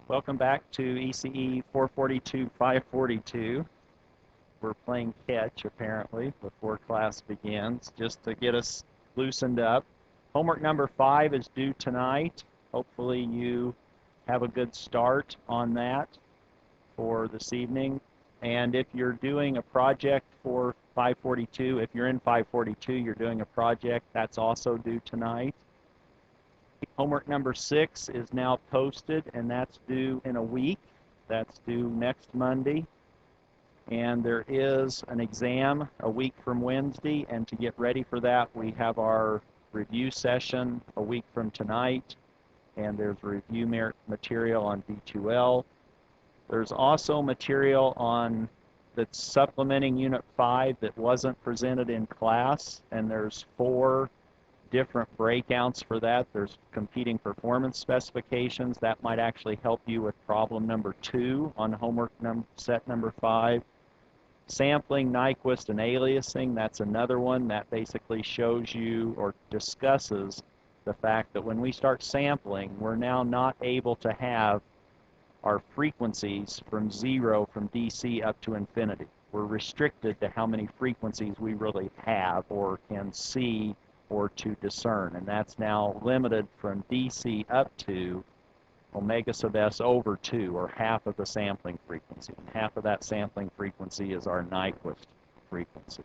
Welcome back to ECE 442-542. We're playing catch, apparently, before class begins, just to get us loosened up. Homework number 5 is due tonight. Hopefully you have a good start on that for this evening. And if you're doing a project for 542, if you're in 542, you're doing a project, that's also due tonight. Homework number 6 is now posted, and that's due in a week. That's due next Monday. And there is an exam a week from Wednesday, and to get ready for that, we have our review session a week from tonight, and there's review material on V2L. There's also material on that's supplementing Unit 5 that wasn't presented in class, and there's 4 different breakouts for that. There's competing performance specifications. That might actually help you with problem number 2 on homework set number 5. Sampling, Nyquist, and aliasing, that's another one that basically shows you or discusses the fact that when we start sampling, we're now not able to have our frequencies from 0 from DC up to infinity. We're restricted to how many frequencies we really have or can see or to discern, and that's now limited from DC up to omega sub s over 2, or half of the sampling frequency. And half of that sampling frequency is our Nyquist frequency.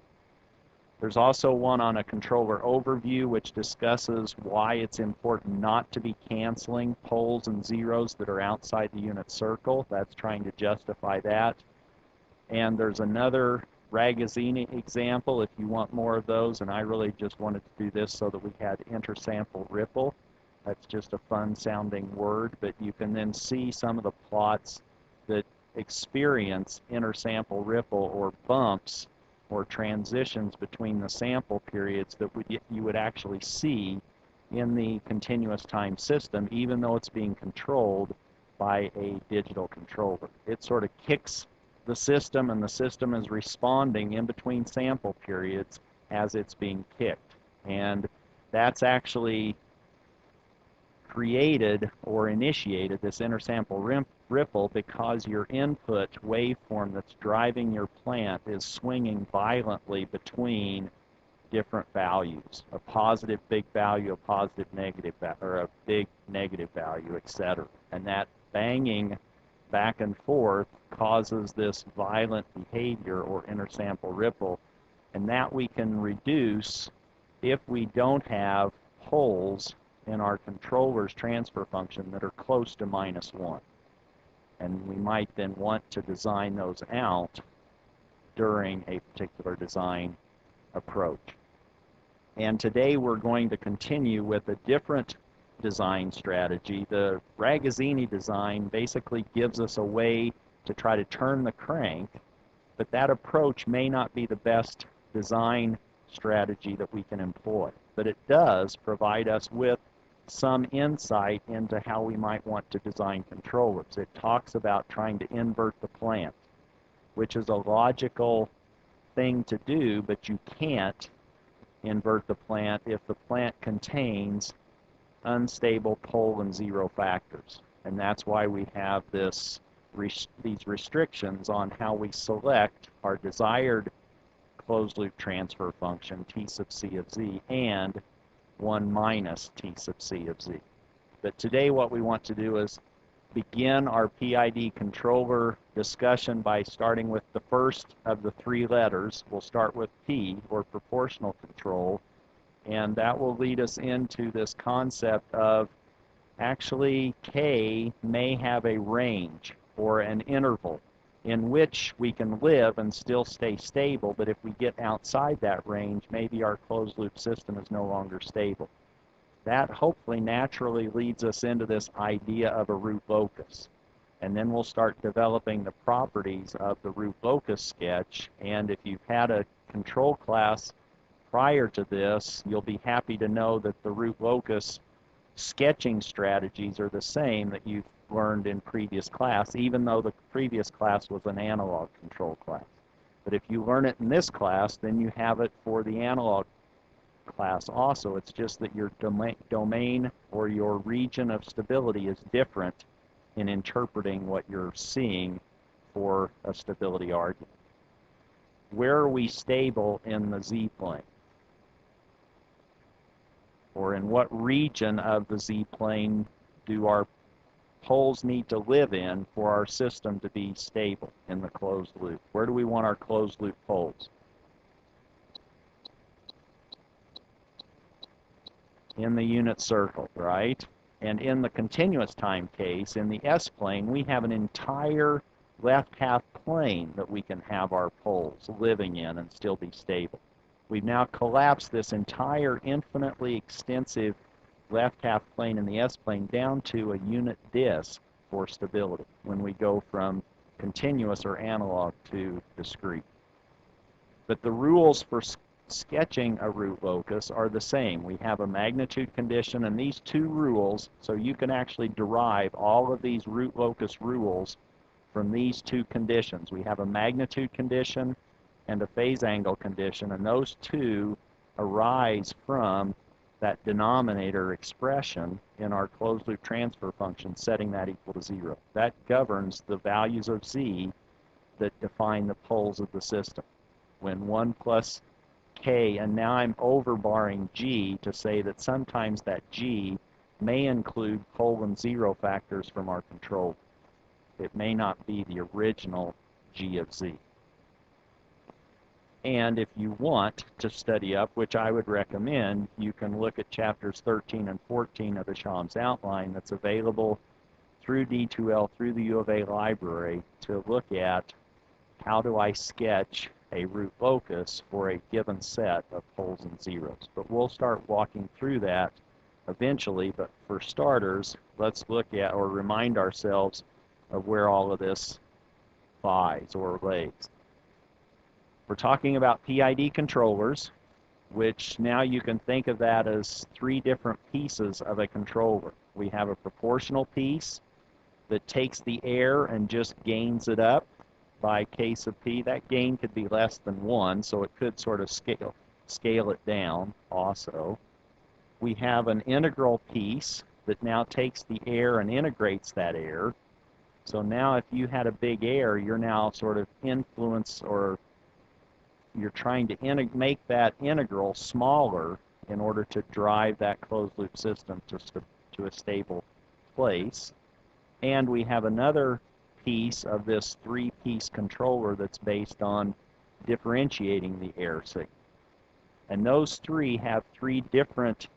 There's also one on a controller overview, which discusses why it's important not to be canceling poles and zeros that are outside the unit circle. That's trying to justify that. And there's another Ragazzini example if you want more of those, and I really just wanted to do this so that we had intersample ripple. That's just a fun sounding word, but you can then see some of the plots that experience intersample ripple or bumps or transitions between the sample periods that you would actually see in the continuous time system, even though it's being controlled by a digital controller. It sort of kicks the system, and the system is responding in between sample periods as it's being kicked. And that's actually created or initiated this intersample ripple because your input waveform that's driving your plant is swinging violently between different values, a positive big value, a positive negative or a big negative value, etc. And that banging back and forth causes this violent behavior or intersample ripple, and that we can reduce if we don't have poles in our controller's transfer function that are close to -1. And we might then want to design those out during a particular design approach. And today we're going to continue with a different design strategy. The Ragazzini design basically gives us a way to try to turn the crank, but that approach may not be the best design strategy that we can employ. But it does provide us with some insight into how we might want to design controllers. It talks about trying to invert the plant, which is a logical thing to do, but you can't invert the plant if the plant contains unstable pole and zero factors. And that's why we have these restrictions on how we select our desired closed loop transfer function, T sub C of Z, and 1 minus T sub C of Z. But today what we want to do is begin our PID controller discussion by starting with the first of the 3 letters. We'll start with P, or proportional control, and that will lead us into this concept of actually K may have a range or an interval in which we can live and still stay stable, but if we get outside that range, maybe our closed loop system is no longer stable. That hopefully naturally leads us into this idea of a root locus. And then we'll start developing the properties of the root locus sketch, and if you've had a control class prior to this, you'll be happy to know that the root locus sketching strategies are the same that you've learned in previous class, even though the previous class was an analog control class. But if you learn it in this class, then you have it for the analog class also. It's just that your domain or your region of stability is different in interpreting what you're seeing for a stability argument. Where are we stable in the z-plane? Or in what region of the z-plane do our poles need to live in for our system to be stable in the closed loop? Where do we want our closed loop poles? In the unit circle, right? And in the continuous time case, in the S-plane, we have an entire left half plane that we can have our poles living in and still be stable. We've now collapsed this entire infinitely extensive left half plane in the S-plane down to a unit disk for stability when we go from continuous or analog to discrete. But the rules for sketching a root locus are the same. We have a magnitude condition and these two rules, so you can actually derive all of these root locus rules from these two conditions. We have a magnitude condition and a phase angle condition, and those two arise from that denominator expression in our closed loop transfer function, setting that equal to 0. That governs the values of z that define the poles of the system. When 1 plus k, and now I'm overbarring g to say that sometimes that g may include pole and zero factors from our control. It may not be the original g of z. And if you want to study up, which I would recommend, you can look at chapters 13 and 14 of the Shams outline that's available through D2L, through the U of A library, to look at how do I sketch a root locus for a given set of poles and zeros. But we'll start walking through that eventually, but for starters, let's look at or remind ourselves of where all of this lies or lays. We're talking about PID controllers, which now you can think of that as three different pieces of a controller. We have a proportional piece that takes the air and just gains it up by k sub p. That gain could be less than 1, so it could sort of scale it down also. We have an integral piece that now takes the air and integrates that air. So now if you had a big air, you're now sort of influence, or you're trying to make that integral smaller in order to drive that closed loop system to a stable place. And we have another piece of this three-piece controller that's based on differentiating the air signal. And those three have three different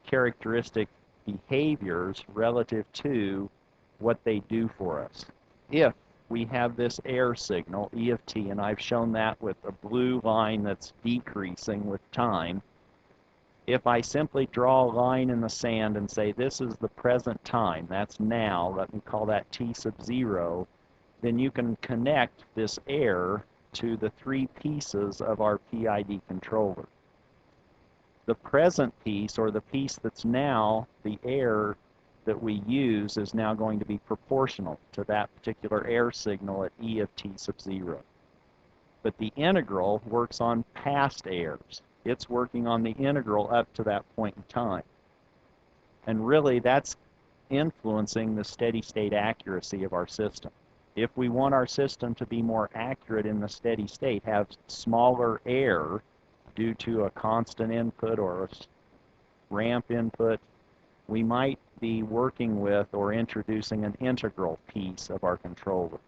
characteristic behaviors relative to what they do for us. If we have this air signal, E of t, and I've shown that with a blue line that's decreasing with time. If I simply draw a line in the sand and say this is the present time, that's now, let me call that t sub 0, then you can connect this air to the three pieces of our PID controller. The present piece, or the piece that's now the air that we use, is now going to be proportional to that particular air signal at E of t sub 0. But the integral works on past airs. It's working on the integral up to that point in time. And really, that's influencing the steady state accuracy of our system. If we want our system to be more accurate in the steady state, have smaller air due to a constant input or a ramp input, we might be working with or introducing an integral piece of our controller.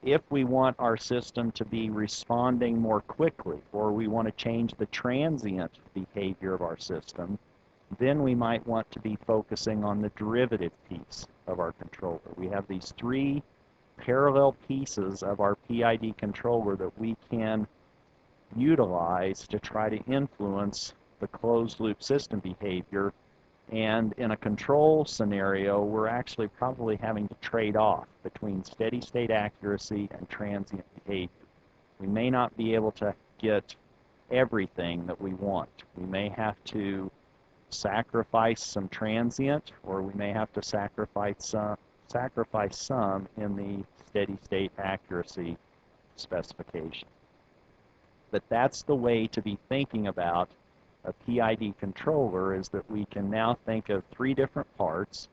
If we want our system to be responding more quickly, or we want to change the transient behavior of our system, then we might want to be focusing on the derivative piece of our controller. We have these three parallel pieces of our PID controller that we can utilize to try to influence the closed loop system behavior. And in a control scenario, we're actually probably having to trade off between steady state accuracy and transient behavior. We may not be able to get everything that we want. We may have to sacrifice some transient, or we may have to sacrifice some in the steady state accuracy specification. But that's the way to be thinking about a PID controller, is that we can now think of three different parts.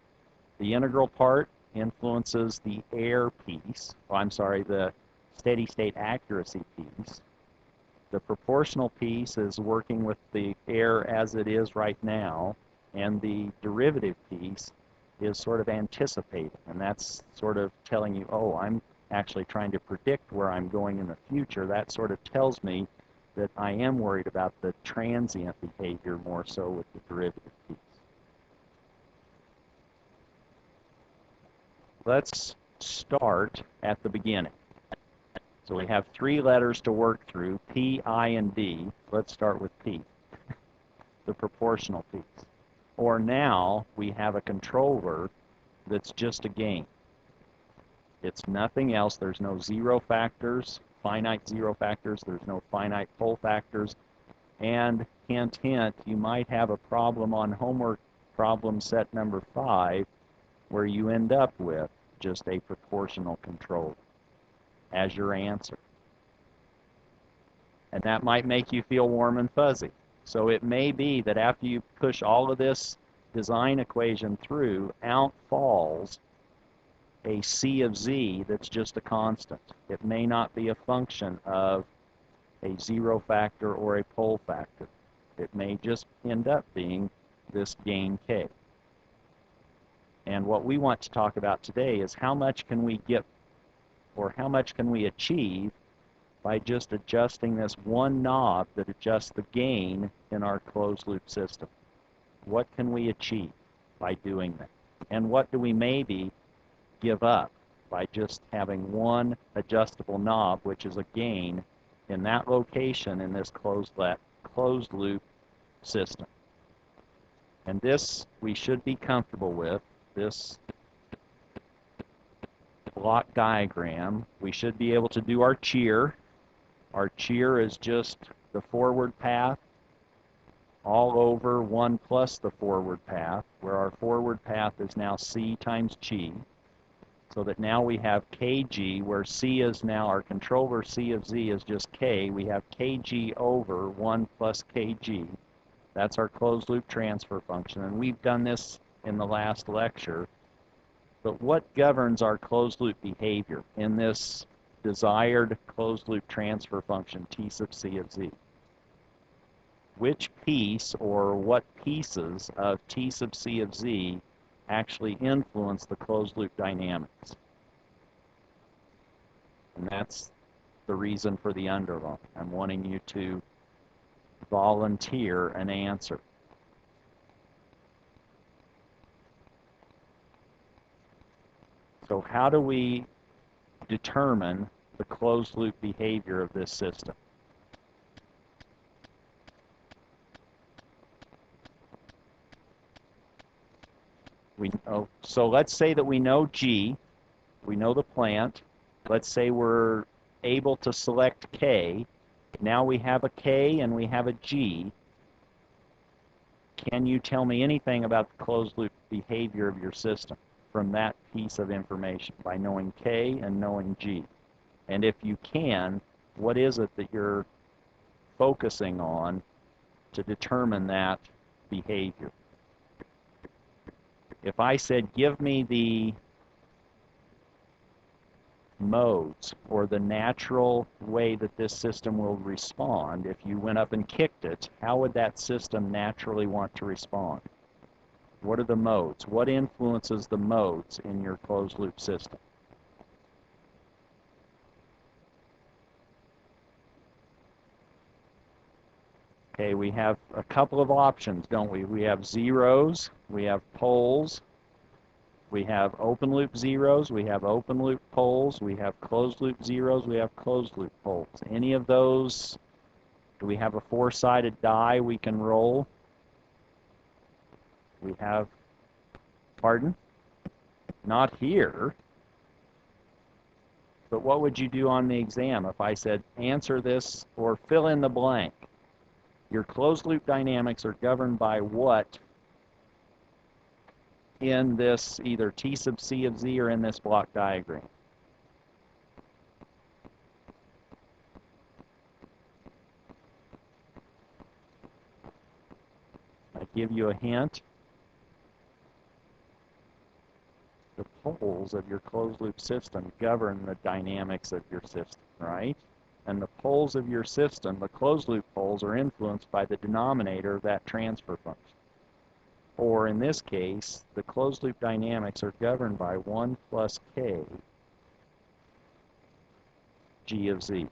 The integral part influences the error piece. Oh, I'm sorry, the steady state accuracy piece. The proportional piece is working with the error as it is right now, and the derivative piece is sort of anticipating, and that's sort of telling you, oh, I'm actually trying to predict where I'm going in the future. That sort of tells me that I am worried about the transient behavior more so with the derivative piece. Let's start at the beginning. So we have 3 letters to work through, P, I, and D. Let's start with P, the proportional piece. Or now we have a controller that's just a gain. It's nothing else. There's no zero factors, finite zero factors. There's no finite pole factors. And hint, hint, you might have a problem on homework problem set number 5 where you end up with just a proportional controller as your answer. And that might make you feel warm and fuzzy. So it may be that after you push all of this design equation through, out falls a C of Z that's just a constant. It may not be a function of a zero factor or a pole factor. It may just end up being this gain K. And what we want to talk about today is how much can we get, or how much can we achieve by just adjusting this one knob that adjusts the gain in our closed loop system. What can we achieve by doing that? And what do we maybe give up by just having one adjustable knob, which is a gain, in that location in this closed loop system? And this we should be comfortable with, this block diagram. We should be able to do our cheer. Our cheer is just the forward path all over 1 plus the forward path, where our forward path is now C times G. So that now we have Kg, where C is now our controller, C of Z is just K. We have Kg over 1 plus Kg. That's our closed loop transfer function. And we've done this in the last lecture. But what governs our closed loop behavior in this desired closed loop transfer function, T sub C of Z? Which piece or what pieces of T sub C of Z actually influence the closed loop dynamics? And that's the reason for the underline. I'm wanting you to volunteer an answer. So how do we determine the closed loop behavior of this system? So let's say that we know G, we know the plant. Let's say we're able to select K. Now we have a K and we have a G. Can you tell me anything about the closed loop behavior of your system from that piece of information by knowing K and knowing G? And if you can, what is it that you're focusing on to determine that behavior? If I said, give me the modes or the natural way that this system will respond, if you went up and kicked it, how would that system naturally want to respond? What are the modes? What influences the modes in your closed loop system? Okay, we have a couple of options, don't we? We have zeros, we have poles, we have open loop zeros, we have open loop poles, we have closed loop zeros, we have closed loop poles. Any of those, do we have a four-sided die we can roll? We have, pardon? Not here. But what would you do on the exam if I said, answer this or fill in the blank? Your closed loop dynamics are governed by what in this either T sub C of Z or in this block diagram? I give you a hint. The poles of your closed loop system govern the dynamics of your system, right? And the poles of your system, the closed loop poles, are influenced by the denominator of that transfer function. Or in this case, the closed loop dynamics are governed by 1 plus k g of z.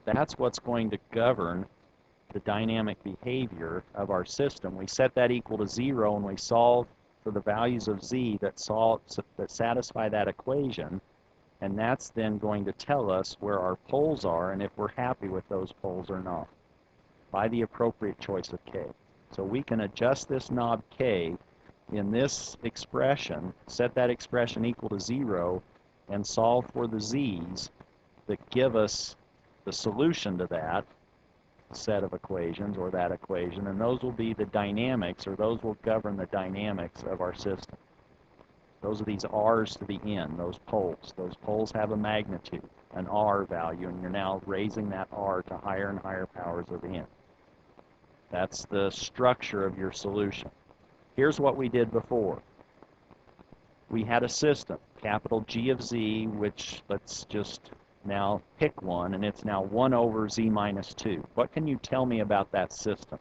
That's what's going to govern the dynamic behavior of our system. We set that equal to 0 and we solve for the values of z that satisfy that equation, and that's then going to tell us where our poles are and if we're happy with those poles or not by the appropriate choice of k. So we can adjust this knob k in this expression, set that expression equal to 0, and solve for the z's that give us the solution to that set of equations, or that equation, and those will be the dynamics, or those will govern the dynamics of our system. Those are these r's to the n, those poles. Those poles have a magnitude, an r value, and you're now raising that r to higher and higher powers of n. That's the structure of your solution. Here's what we did before. We had a system, capital G of z, which let's just now pick one, and it's now 1 over z minus 2. What can you tell me about that system?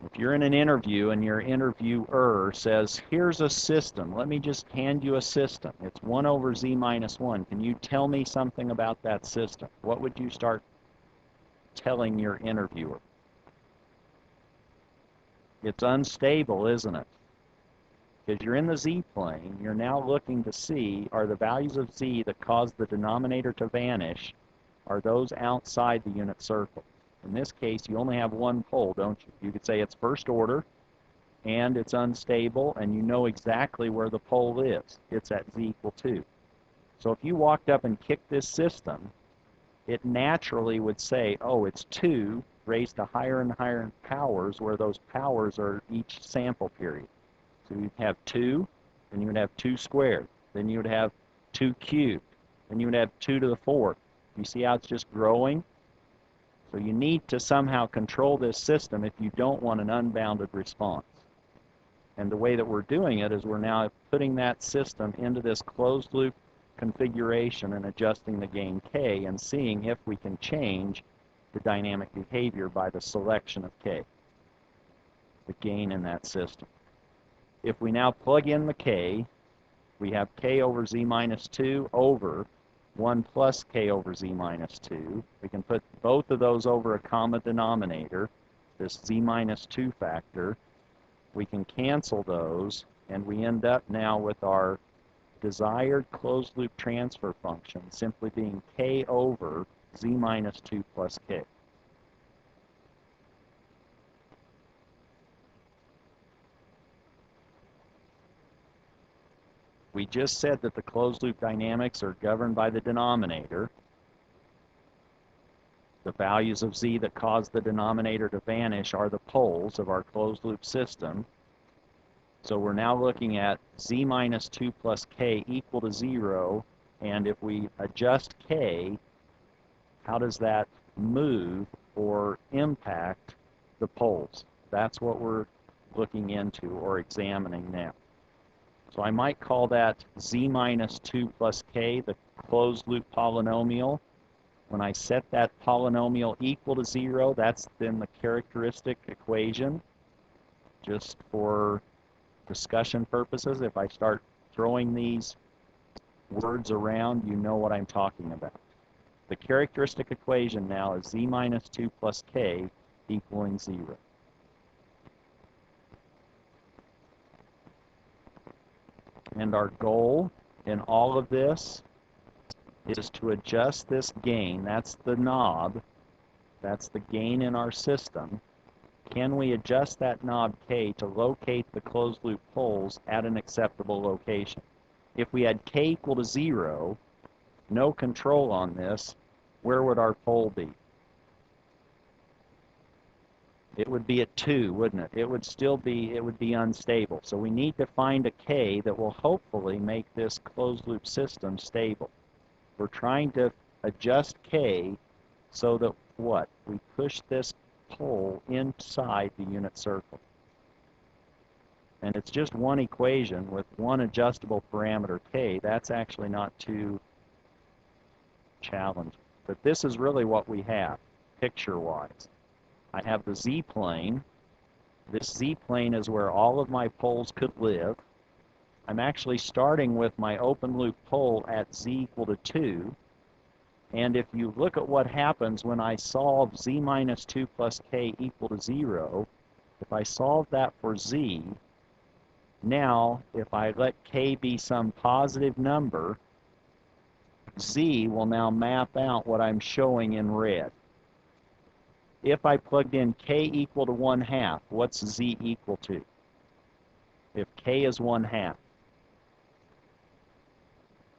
If you're in an interview and your interviewer says, here's a system, let me just hand you a system. It's 1 over z minus 1. Can you tell me something about that system? What would you start telling your interviewer? It's unstable, isn't it? Because you're in the z-plane, you're now looking to see, are the values of z that cause the denominator to vanish, are those outside the unit circle? In this case, you only have one pole, don't you? You could say it's first order, and it's unstable, and you know exactly where the pole is. It's at z equal 2. So if you walked up and kicked this system, it naturally would say, oh, it's 2 raised to higher and higher powers, where those powers are each sample period. So you'd have 2, then you would have 2 squared, then you would have 2 cubed, then you would have 2 to the 4th. You see how it's just growing? So you need to somehow control this system if you don't want an unbounded response. And the way that we're doing it is we're now putting that system into this closed loop configuration and adjusting the gain k and seeing if we can change the dynamic behavior by the selection of k, the gain in that system. If we now plug in the k, we have k over z minus 2 over 1 plus k over z minus 2. We can put both of those over a common denominator, this z minus 2 factor. We can cancel those, and we end up now with our desired closed loop transfer function simply being k over z minus 2 plus k. We just said that the closed loop dynamics are governed by the denominator. The values of z that cause the denominator to vanish are the poles of our closed loop system. So we're now looking at z minus 2 plus k equal to 0, and if we adjust k, how does that move or impact the poles? That's what we're looking into or examining now. So I might call that z minus 2 plus k, the closed loop polynomial. When I set that polynomial equal to 0, that's then the characteristic equation. Just for discussion purposes, if I start throwing these words around, you know what I'm talking about. The characteristic equation now is z minus 2 plus k equaling 0. And our goal in all of this is to adjust this gain. That's the knob. That's the gain in our system. Can we adjust that knob k to locate the closed loop poles at an acceptable location? If we had k equal to 0, no control on this, where would our pole be? It would be at 2, wouldn't it? It would still be, it would be unstable. So we need to find a k that will hopefully make this closed loop system stable. We're trying to adjust k so that what? We push this pole inside the unit circle. and it's just one equation with one adjustable parameter k, that's actually not too challenging. But this is really what we have, picture-wise. I have the z-plane. This z-plane is where all of my poles could live. I'm actually starting with my open loop pole at z equal to 2. And if you look at what happens when I solve z minus 2 plus k equal to 0, if I solve that for z, now if I let k be some positive number, z will now map out what I'm showing in red. If I plugged in k equal to 1/2, what's z equal to? If k is 1/2,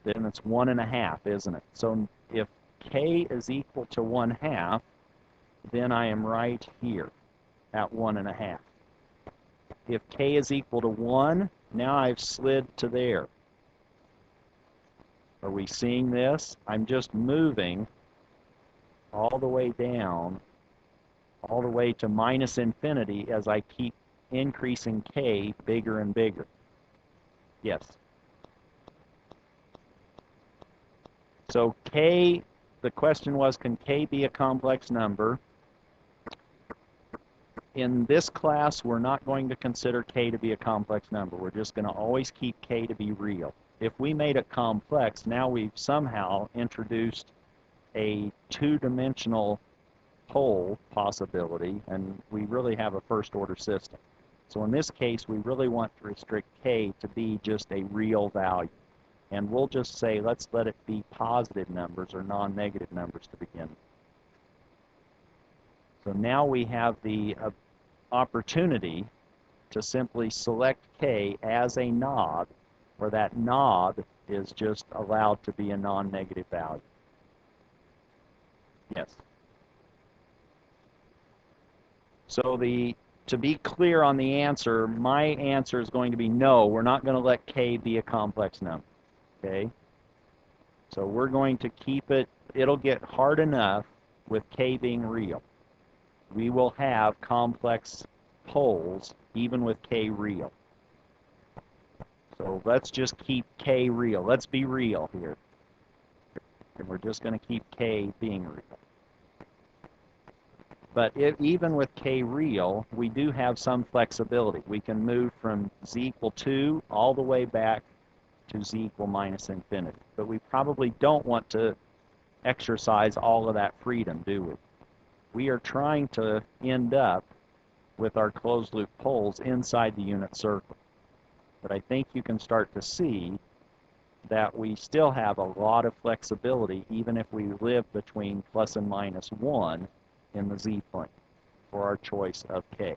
then it's 1.5, isn't it? So if k is equal to 1/2, then I am right here at 1.5. If k is equal to 1, now I've slid to there. Are we seeing this? I'm just moving all the way down, all the way to minus infinity as I keep increasing k bigger and bigger. Yes. So k, the question was, can k be a complex number? In this class, we're not going to consider k to be a complex number. We're just going to always keep k to be real. If we made it complex, now we've somehow introduced a two-dimensional pole possibility, and we really have a first-order system. So in this case, we really want to restrict k to be just a real value. And we'll just say, let's let it be positive numbers or non-negative numbers to begin with. So now we have the opportunity to simply select k as a knob, where that knob is just allowed to be a non-negative value. Yes. So to be clear on the answer, my answer is going to be no, we're not going to let k be a complex number. Okay? So we're going to keep it, it'll get hard enough with k being real. We will have complex poles even with k real. So let's just keep k real. Let's be real here. And we're just going to keep k being real. But even with k real, we do have some flexibility. We can move from z equal 2 all the way back to z equal minus infinity. But we probably don't want to exercise all of that freedom, do we? We are trying to end up with our closed loop poles inside the unit circle. But I think you can start to see that we still have a lot of flexibility even if we live between plus and minus 1 in the z-plane for our choice of k.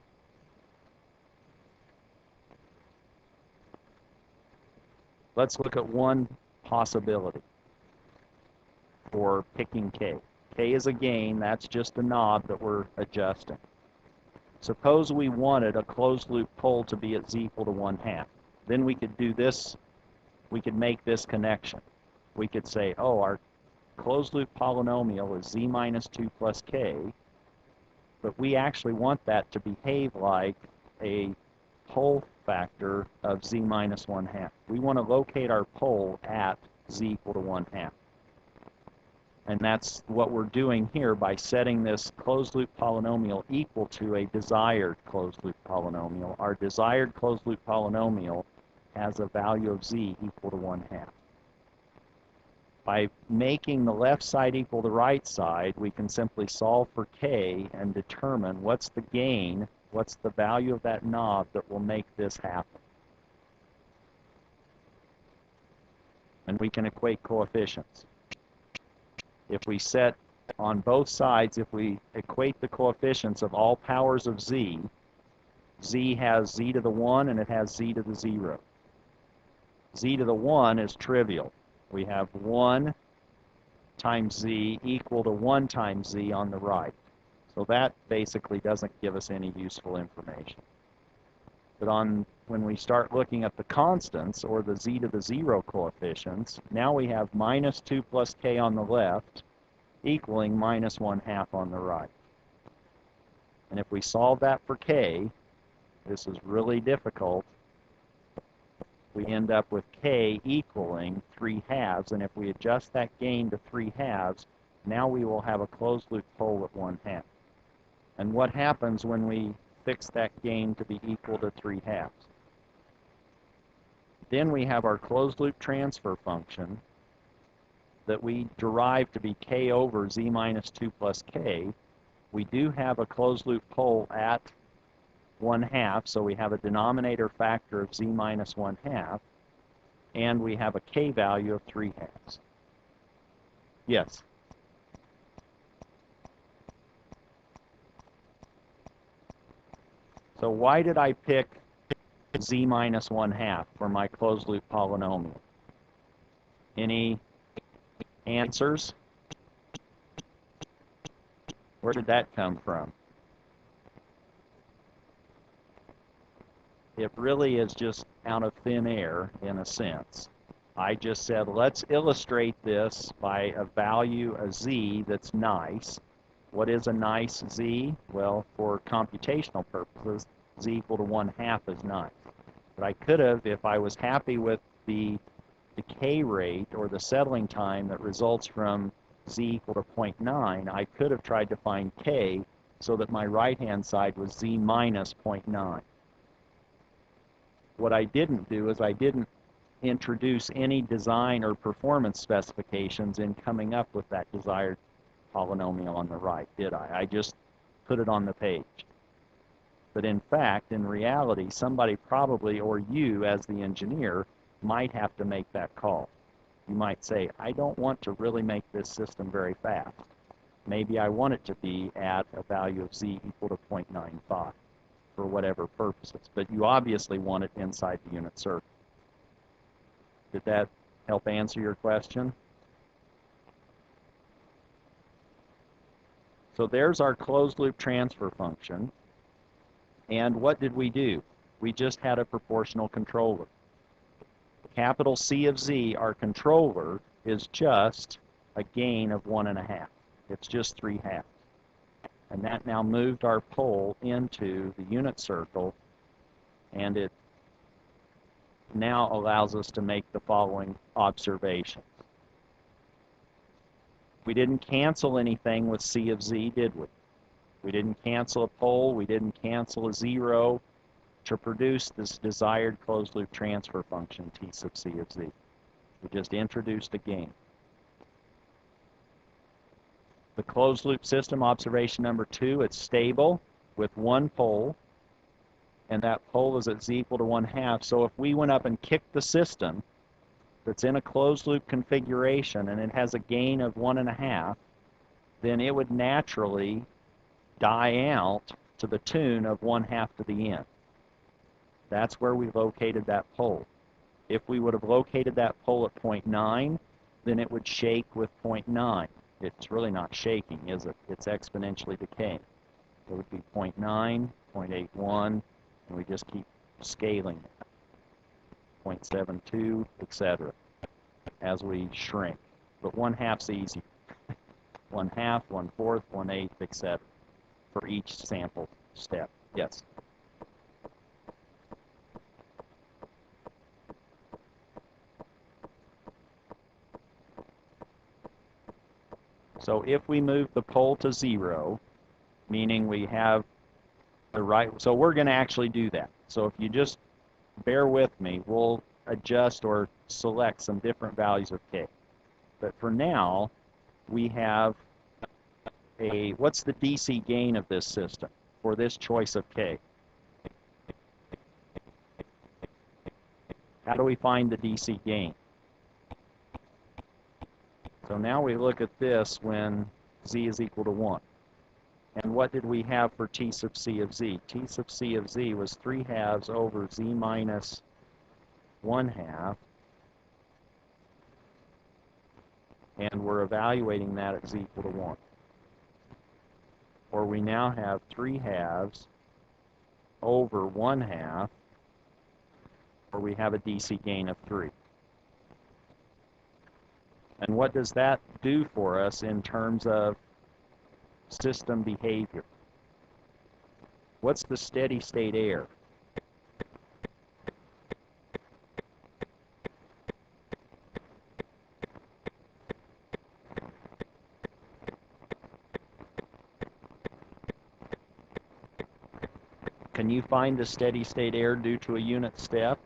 Let's look at one possibility for picking k. K is a gain, that's just a knob that we're adjusting. Suppose we wanted a closed loop pole to be at z equal to 1/2. Then we could do this, we could make this connection. We could say, oh, our closed loop polynomial is z minus 2 plus k, but we actually want that to behave like a pole factor of z minus 1/2. We want to locate our pole at z equal to 1/2. And that's what we're doing here by setting this closed loop polynomial equal to a desired closed loop polynomial. Our desired closed loop polynomial has a value of z equal to 1/2. By making the left side equal to the right side, we can simply solve for k and determine what's the gain, what's the value of that knob that will make this happen. And we can equate coefficients. If we set on both sides, if we equate the coefficients of all powers of z, z has z to the 1 and it has z to the 0. Z to the 1 is trivial. We have 1 times z equal to 1 times z on the right. So that basically doesn't give us any useful information. But when we start looking at the constants, or the z to the 0 coefficients, now we have minus 2 plus k on the left equaling minus 1/2 on the right. And if we solve that for k, this is really difficult, we end up with k equaling 3/2, and if we adjust that gain to 3/2, now we will have a closed loop pole at 1/2. And what happens when we fix that gain to be equal to 3/2? Then we have our closed loop transfer function that we derive to be k over z minus 2 plus k. We do have a closed loop pole at 1/2, so we have a denominator factor of z minus 1/2, and we have a k value of 3/2. Yes? So why did I pick z minus 1/2 for my closed loop polynomial? Any answers? Where did that come from? It really is just out of thin air, in a sense. I just said, let's illustrate this by a value, a z, that's nice. What is a nice z? Well, for computational purposes, z equal to 1/2 is nice. But I could have, if I was happy with the decay rate or the settling time that results from z equal to 0.9, I could have tried to find k so that my right-hand side was z minus 0.9. What I didn't do is I didn't introduce any design or performance specifications in coming up with that desired polynomial on the right, did I? I just put it on the page. But in fact, in reality, somebody probably, or you as the engineer, might have to make that call. You might say, I don't want to really make this system very fast. Maybe I want it to be at a value of z equal to 0.95 for whatever purposes. But you obviously want it inside the unit circle. Did that help answer your question? So there's our closed loop transfer function. And what did we do? We just had a proportional controller. Capital C of z, our controller, is just a gain of 1/2. It's just 3/2. And that now moved our pole into the unit circle, and it now allows us to make the following observations. We didn't cancel anything with C of z, did we? We didn't cancel a pole, we didn't cancel a 0 to produce this desired closed loop transfer function, T sub C of z. We just introduced a gain. The closed loop system, observation number 2, it's stable with one pole, and that pole is at z equal to 1/2. So if we went up and kicked the system that's in a closed loop configuration and it has a gain of 1/2, then it would naturally die out to the tune of 1/2 to the n. That's where we located that pole. If we would have located that pole at 0.9, then it would shake with 0.9. It's really not shaking, is it? It's exponentially decaying. It would be 0.9, 0.81, and we just keep scaling it. 0.72, etc., as we shrink. But 1/2's easy. 1/2, 1/4, 1/8, etc., for each sample step. Yes? So if we move the pole to 0, meaning we have the right, so we're going to actually do that. So if you just bear with me, we'll adjust or select some different values of k. But for now, we have a, what's the DC gain of this system for this choice of k? How do we find the DC gain? So now we look at this when z is equal to 1. And what did we have for T sub C of z? T sub C of z was 3/2 over z minus 1/2. And we're evaluating that at z equal to 1. Or we now have 3/2 over 1/2, or we have a DC gain of 3. And what does that do for us in terms of system behavior? What's the steady state error? Can you find the steady state error due to a unit step?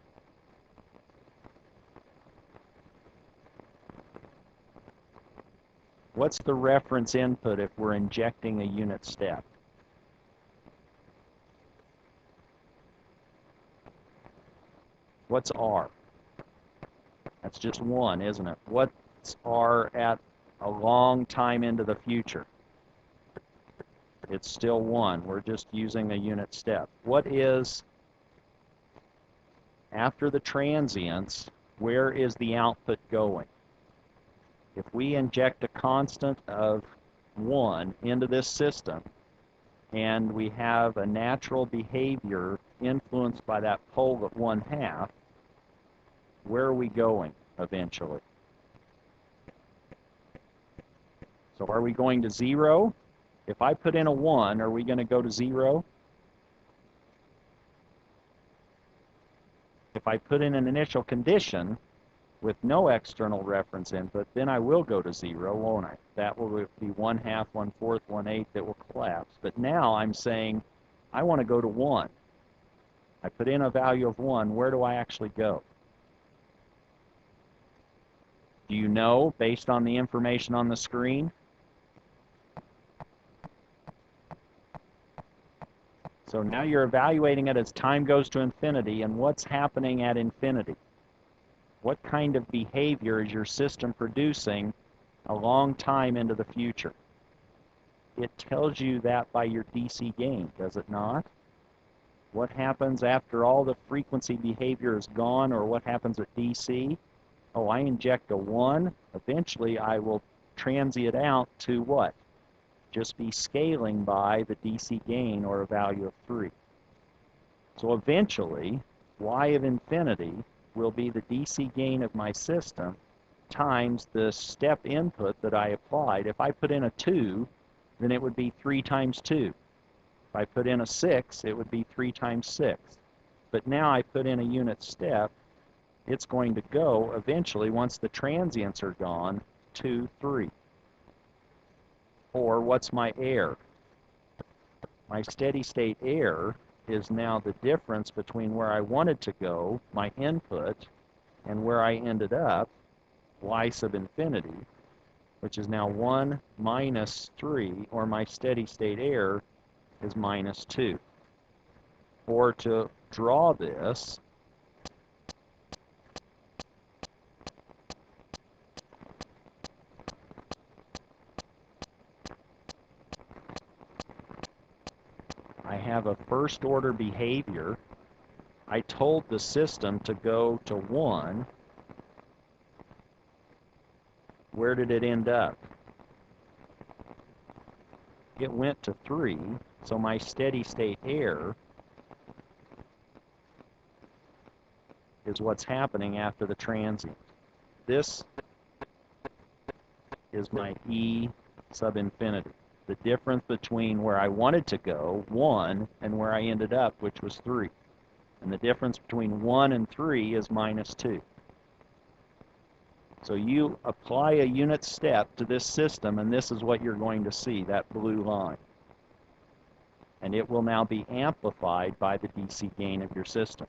What's the reference input if we're injecting a unit step? What's R? That's just 1, isn't it? What's R at a long time into the future? It's still 1. We're just using a unit step. What is, after the transients, where is the output going? If we inject a constant of 1 into this system, and we have a natural behavior influenced by that pole at 1/2, where are we going eventually? So are we going to 0? If I put in a 1, are we going to go to 0? If I put in an initial condition with no external reference input, then I will go to 0, won't I? That will be 1/2, 1/4, 1/8 that will collapse. But now I'm saying I want to go to 1. I put in a value of 1. Where do I actually go? Do you know, based on the information on the screen? So now you're evaluating it as time goes to infinity, and what's happening at infinity? What kind of behavior is your system producing a long time into the future? It tells you that by your DC gain, does it not? What happens after all the frequency behavior is gone, or what happens at DC? Oh, I inject a 1. Eventually, I will transient out to what? Just be scaling by the DC gain, or a value of 3. So eventually, y of infinity will be the DC gain of my system times the step input that I applied. If I put in a 2, then it would be 3 times 2. If I put in a 6, it would be 3 times 6. But now I put in a unit step, it's going to go eventually, once the transients are gone, to 3. Or what's my error? My steady state error is now the difference between where I wanted to go, my input, and where I ended up, y sub infinity, which is now 1 minus 3, or my steady state error is minus 2. Or to draw this, I have a first order behavior. I told the system to go to 1. Where did it end up? It went to 3, so my steady state error is what's happening after the transient. This is my E sub infinity. The difference between where I wanted to go, 1, and where I ended up, which was 3. And the difference between 1 and 3 is minus 2. So you apply a unit step to this system, and this is what you're going to see, that blue line. And it will now be amplified by the DC gain of your system.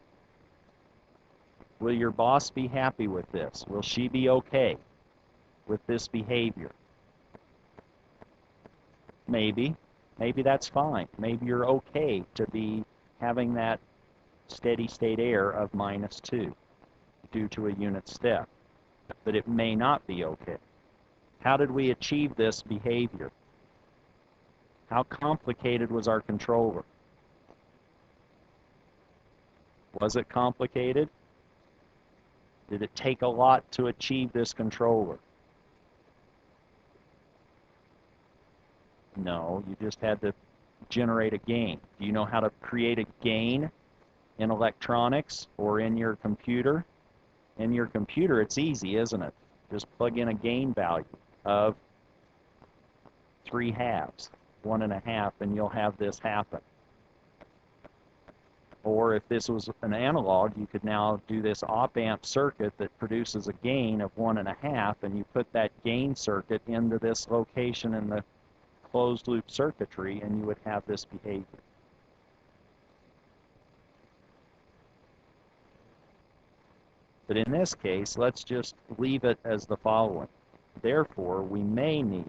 Will your boss be happy with this? Will she be okay with this behavior? Maybe. Maybe that's fine. Maybe you're okay to be having that steady state error of minus 2 due to a unit step. But it may not be okay. How did we achieve this behavior? How complicated was our controller? Was it complicated? Did it take a lot to achieve this controller? No, you just had to generate a gain. Do you know how to create a gain in electronics or in your computer? In your computer, it's easy, isn't it? Just plug in a gain value of 3/2, 1.5, and you'll have this happen. Or if this was an analog, you could now do this op-amp circuit that produces a gain of 1.5, and you put that gain circuit into this location in the closed loop circuitry, and you would have this behavior. But in this case, let's just leave it as the following. Therefore, we may need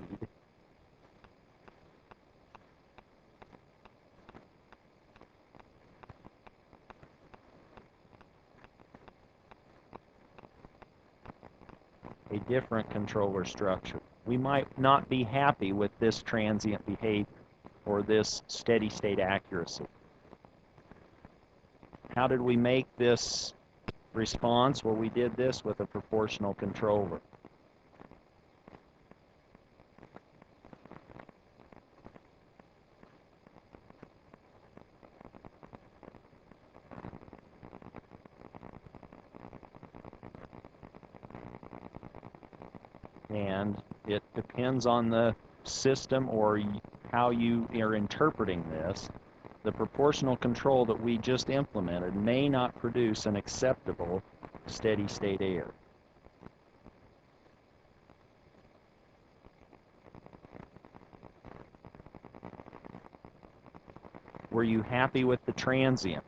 a different controller structure. We might not be happy with this transient behavior or this steady state accuracy. How did we make this response? Well, we did this with a proportional controller. And it depends on the system or how you are interpreting this. The proportional control that we just implemented may not produce an acceptable steady state error. Were you happy with the transient?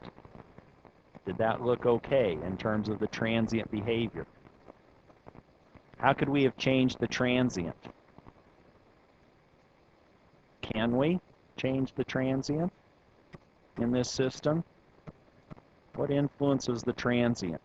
Did that look okay in terms of the transient behavior? How could we have changed the transient? Can we change the transient in this system? What influences the transient?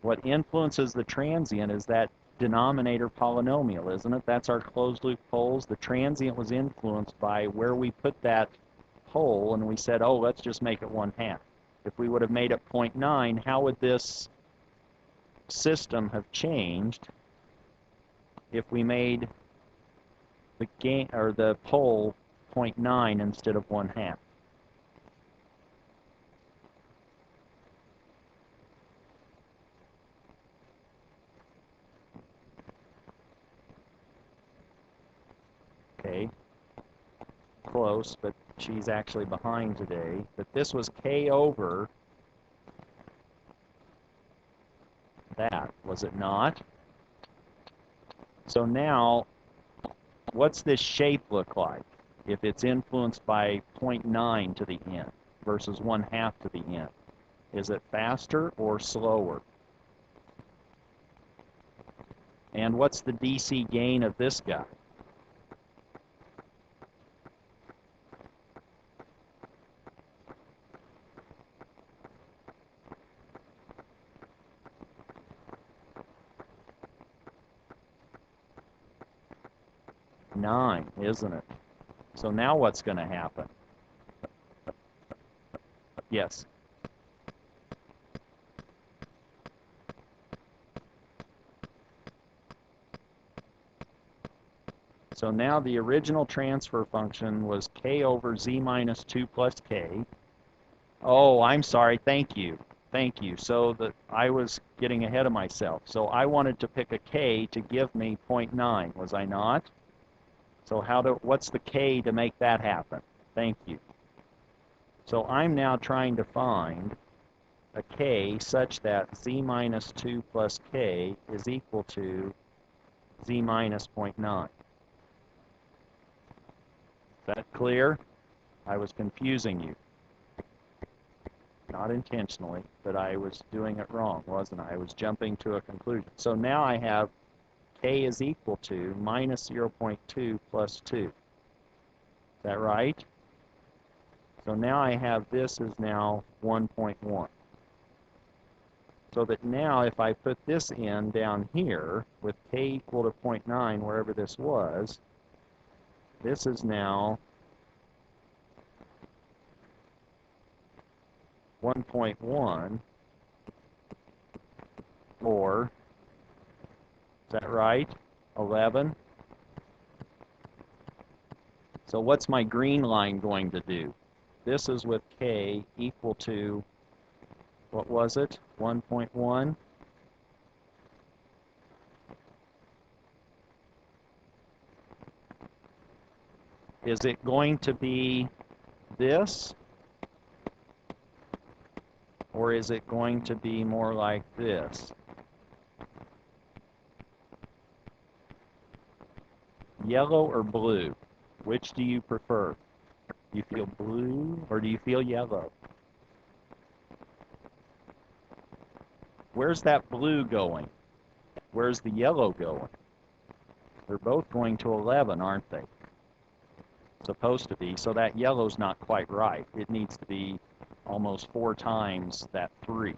What influences the transient is that denominator polynomial, isn't it? That's our closed loop poles. The transient was influenced by where we put that pole, and we said, oh, let's just make it 1/2. If we would have made it 0.9, how would this system have changed if we made the gain or the pole 0.9 instead of 1/2? Okay, close, but she's actually behind today. But this was k over that, was it not? So now, what's this shape look like if it's influenced by 0.9 to the n versus 1/2 to the n? Is it faster or slower? And what's the DC gain of this guy? Nine, isn't it? So now what's going to happen? Yes. So now the original transfer function was k over z minus 2 plus k. Oh, I'm sorry. Thank you. Thank you. So I was getting ahead of myself. So I wanted to pick a k to give me 0.9, was I not? So what's the k to make that happen? Thank you. So I'm now trying to find a k such that z minus 2 plus k is equal to z minus 0.9. Is that clear? I was confusing you. Not intentionally, but I was doing it wrong, wasn't I? I was jumping to a conclusion. So now I have k is equal to minus 0.2 plus 2. Is that right? So now I have this is now 1.1. So that now if I put this in down here with k equal to 0.9 wherever this was, this is now 1.1, or, is that right, 11? So what's my green line going to do? This is with k equal to, what was it, 1.1? Is it going to be this? Or is it going to be more like this? Yellow or blue? Which do you prefer? Do you feel blue or do you feel yellow? Where's that blue going? Where's the yellow going? They're both going to 11, aren't they? Supposed to be. So that yellow's not quite right. It needs to be almost 4 times that 3. It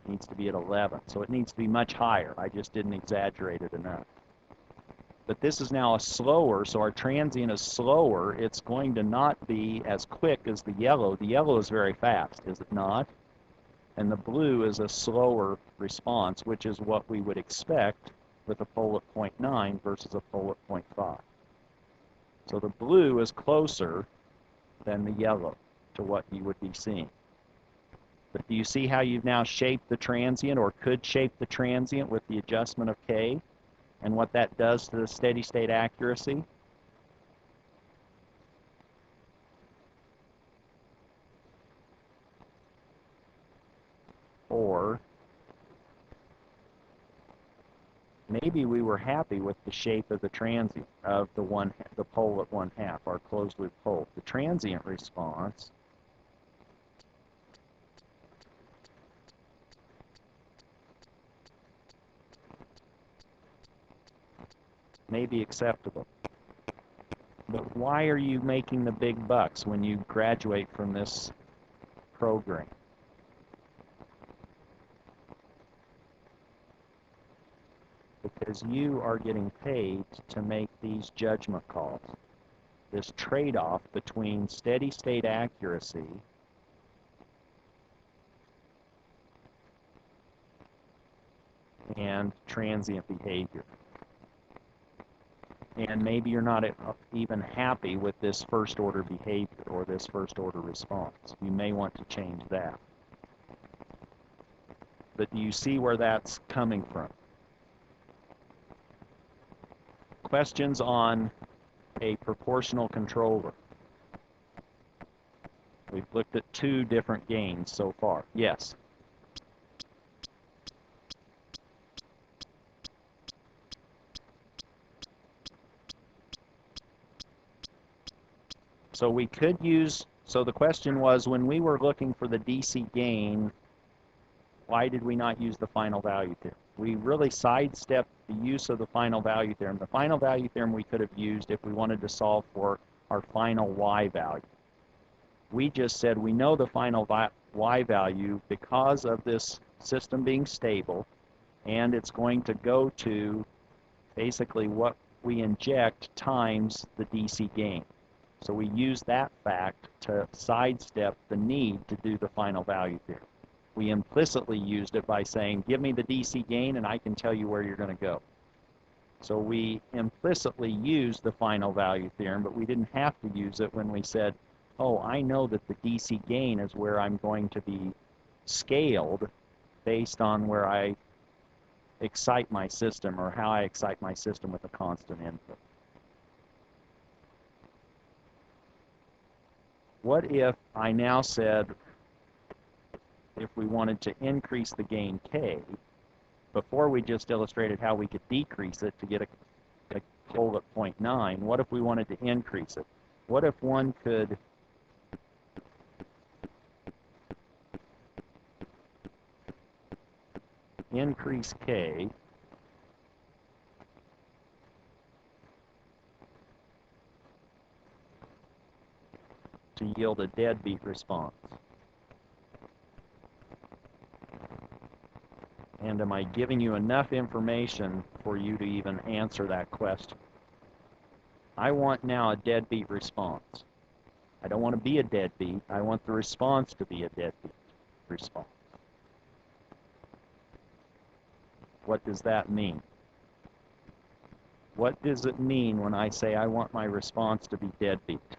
needs to be at 11. So it needs to be much higher. I just didn't exaggerate it enough. But this is now a slower, so our transient is slower. It's going to not be as quick as the yellow. The yellow is very fast, is it not? And the blue is a slower response, which is what we would expect with a pole at 0.9 versus a pole at 0.5. So the blue is closer than the yellow to what you would be seeing. But do you see how you've now shaped the transient, or could shape the transient with the adjustment of K, and what that does to the steady state accuracy? Or maybe we were happy with the shape of the transient of the pole at 1/2, our closed loop pole. The transient response may be acceptable. But why are you making the big bucks when you graduate from this program? Because you are getting paid to make these judgment calls. This trade-off between steady state accuracy and transient behavior. And maybe you're not even happy with this first order behavior or this first order response. You may want to change that. But do you see where that's coming from? Questions on a proportional controller. We've looked at 2 different gains so far. Yes? So we could use, so the question was, when we were looking for the DC gain, why did we not use the final value theorem? We really sidestepped the use of the final value theorem. The final value theorem we could have used if we wanted to solve for our final y value. We just said we know the final y value because of this system being stable, and it's going to go to basically what we inject times the DC gain. So we use that fact to sidestep the need to do the final value theorem. We implicitly used it by saying, give me the DC gain and I can tell you where you're going to go. So we implicitly used the final value theorem, but we didn't have to use it when we said, oh, I know that the DC gain is where I'm going to be scaled based on where I excite my system or how I excite my system with a constant input. What if I now said, if we wanted to increase the gain K, before we just illustrated how we could decrease it to get a pole at 0.9, what if we wanted to increase it? What if one could increase K to yield a deadbeat response? And am I giving you enough information for you to even answer that question? I want now a deadbeat response. I don't want to be a deadbeat. I want the response to be a deadbeat response. What does that mean? What does it mean when I say I want my response to be deadbeat?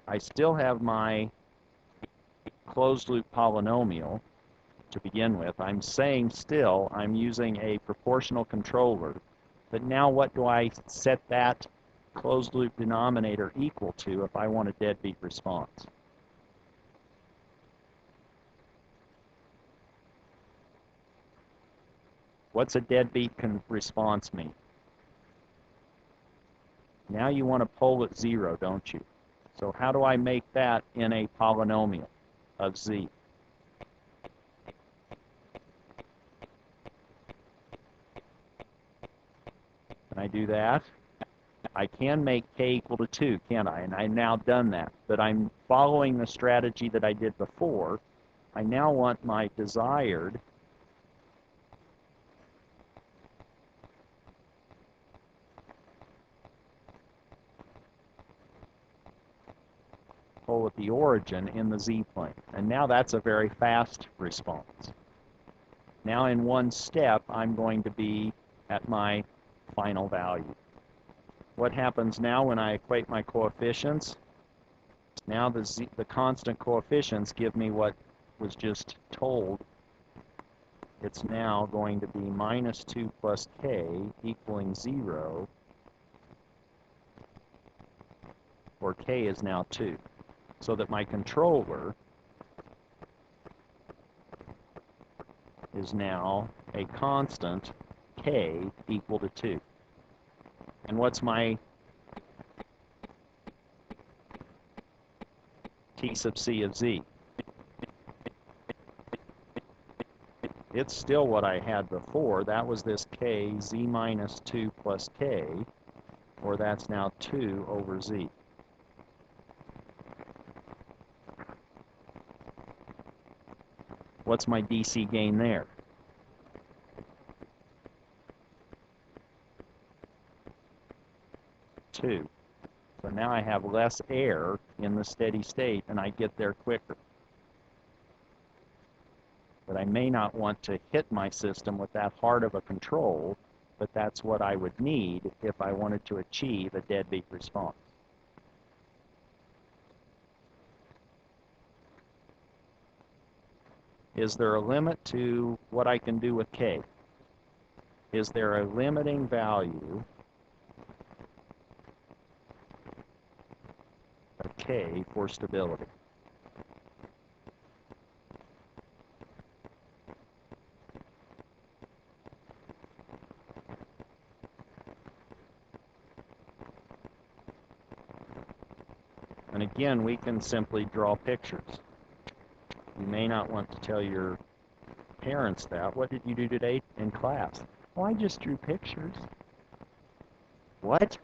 I still have my closed loop polynomial to begin with. I'm saying still I'm using a proportional controller, but now what do I set that closed loop denominator equal to if I want a deadbeat response? What's a deadbeat response mean? Now you want to pole at 0, don't you? So how do I make that in a polynomial of z? Can I do that? I can make k equal to 2, can't I? And I've now done that. But I'm following the strategy that I did before. I now want my desired pole at the origin in the z-plane. And now that's a very fast response. Now in one step, I'm going to be at my final value. What happens now when I equate my coefficients? Now the constant coefficients give me what was just told. It's now going to be minus 2 plus k equaling 0, or k is now 2. So that my controller is now a constant k equal to 2. And what's my t sub c of z? It's still what I had before. That was this k, z minus 2 plus k, or that's now 2 over z. What's my DC gain there? 2. So now I have less air in the steady state, and I get there quicker. But I may not want to hit my system with that hard of a control, but that's what I would need if I wanted to achieve a deadbeat response. Is there a limit to what I can do with k? Is there a limiting value of k for stability? And again, we can simply draw pictures. You may not want to tell your parents that. What did you do today in class? Oh, I just drew pictures. What?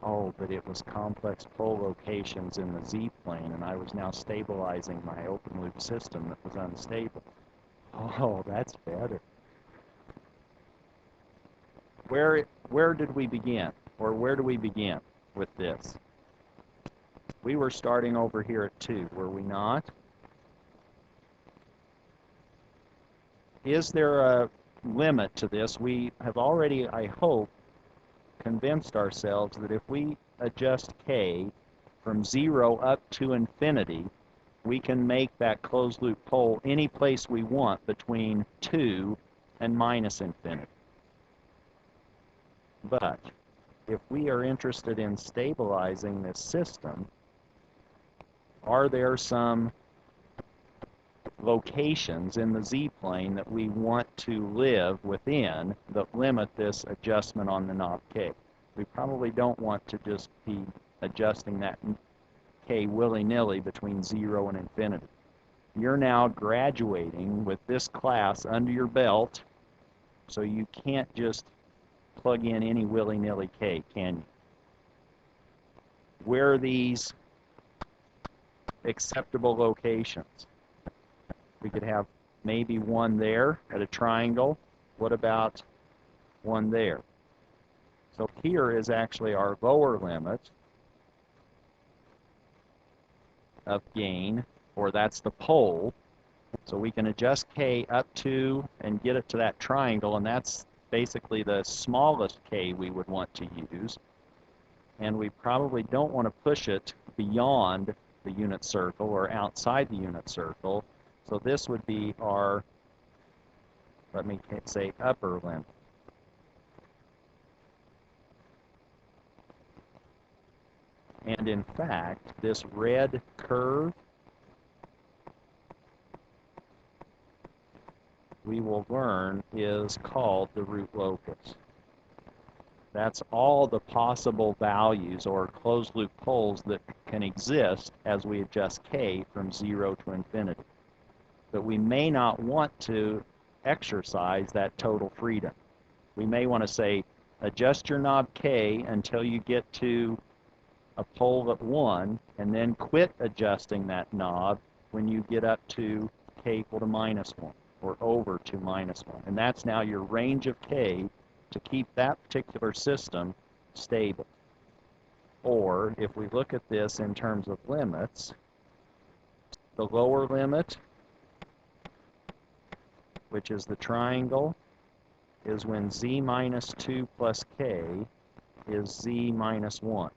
Oh, but it was complex pole locations in the z-plane, and I was now stabilizing my open-loop system that was unstable. Oh, that's better. Where did we begin? Or where do we begin with this? We were starting over here at 2, were we not? Is there a limit to this? We have already, I hope, convinced ourselves that if we adjust k from 0 up to infinity, we can make that closed loop pole any place we want between 2 and minus infinity. But if we are interested in stabilizing this system, are there some locations in the z-plane that we want to live within that limit this adjustment on the knob k? We probably don't want to just be adjusting that k willy-nilly between 0 and infinity. You're now graduating with this class under your belt, so you can't just plug in any willy-nilly k, can you? Where are these acceptable locations? We could have maybe one there at a triangle. What about one there? So here is actually our lower limit of gain, or that's the pole. So we can adjust k up to and get it to that triangle, and that's basically the smallest k we would want to use. And we probably don't want to push it beyond the unit circle or outside the unit circle. So this would be our, let me say, upper limit. And in fact, this red curve, we will learn, is called the root locus. That's all the possible values or closed-loop poles that can exist as we adjust k from 0 to infinity. But we may not want to exercise that total freedom. We may want to say, adjust your knob k until you get to a pole at 1, and then quit adjusting that knob when you get up to k equal to -1 or over to -1. And that's now your range of k to keep that particular system stable. Or if we look at this in terms of limits, the lower limit, which is the triangle, is when z minus 2 plus k is z minus 1.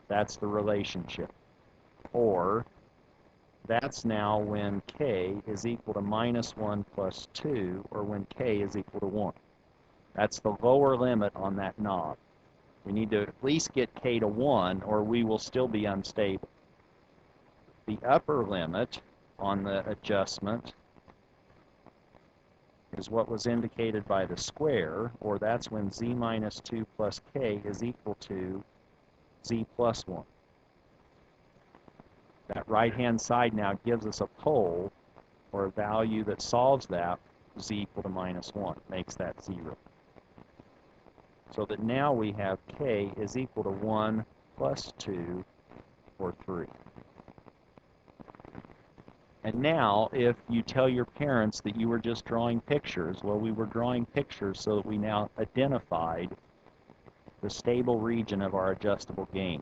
That's the relationship. Or that's now when k is equal to -1 plus 2, or when k is equal to 1. That's the lower limit on that knob. We need to at least get k to 1, or we will still be unstable. The upper limit on the adjustment is what was indicated by the square, or that's when z minus 2 plus k is equal to z plus 1. That right-hand side now gives us a pole, or a value that solves that, z equal to -1, makes that 0. So that now we have k is equal to 1 plus 2, or 3. And now, if you tell your parents that you were just drawing pictures, well, we were drawing pictures so that we now identified the stable region of our adjustable gain.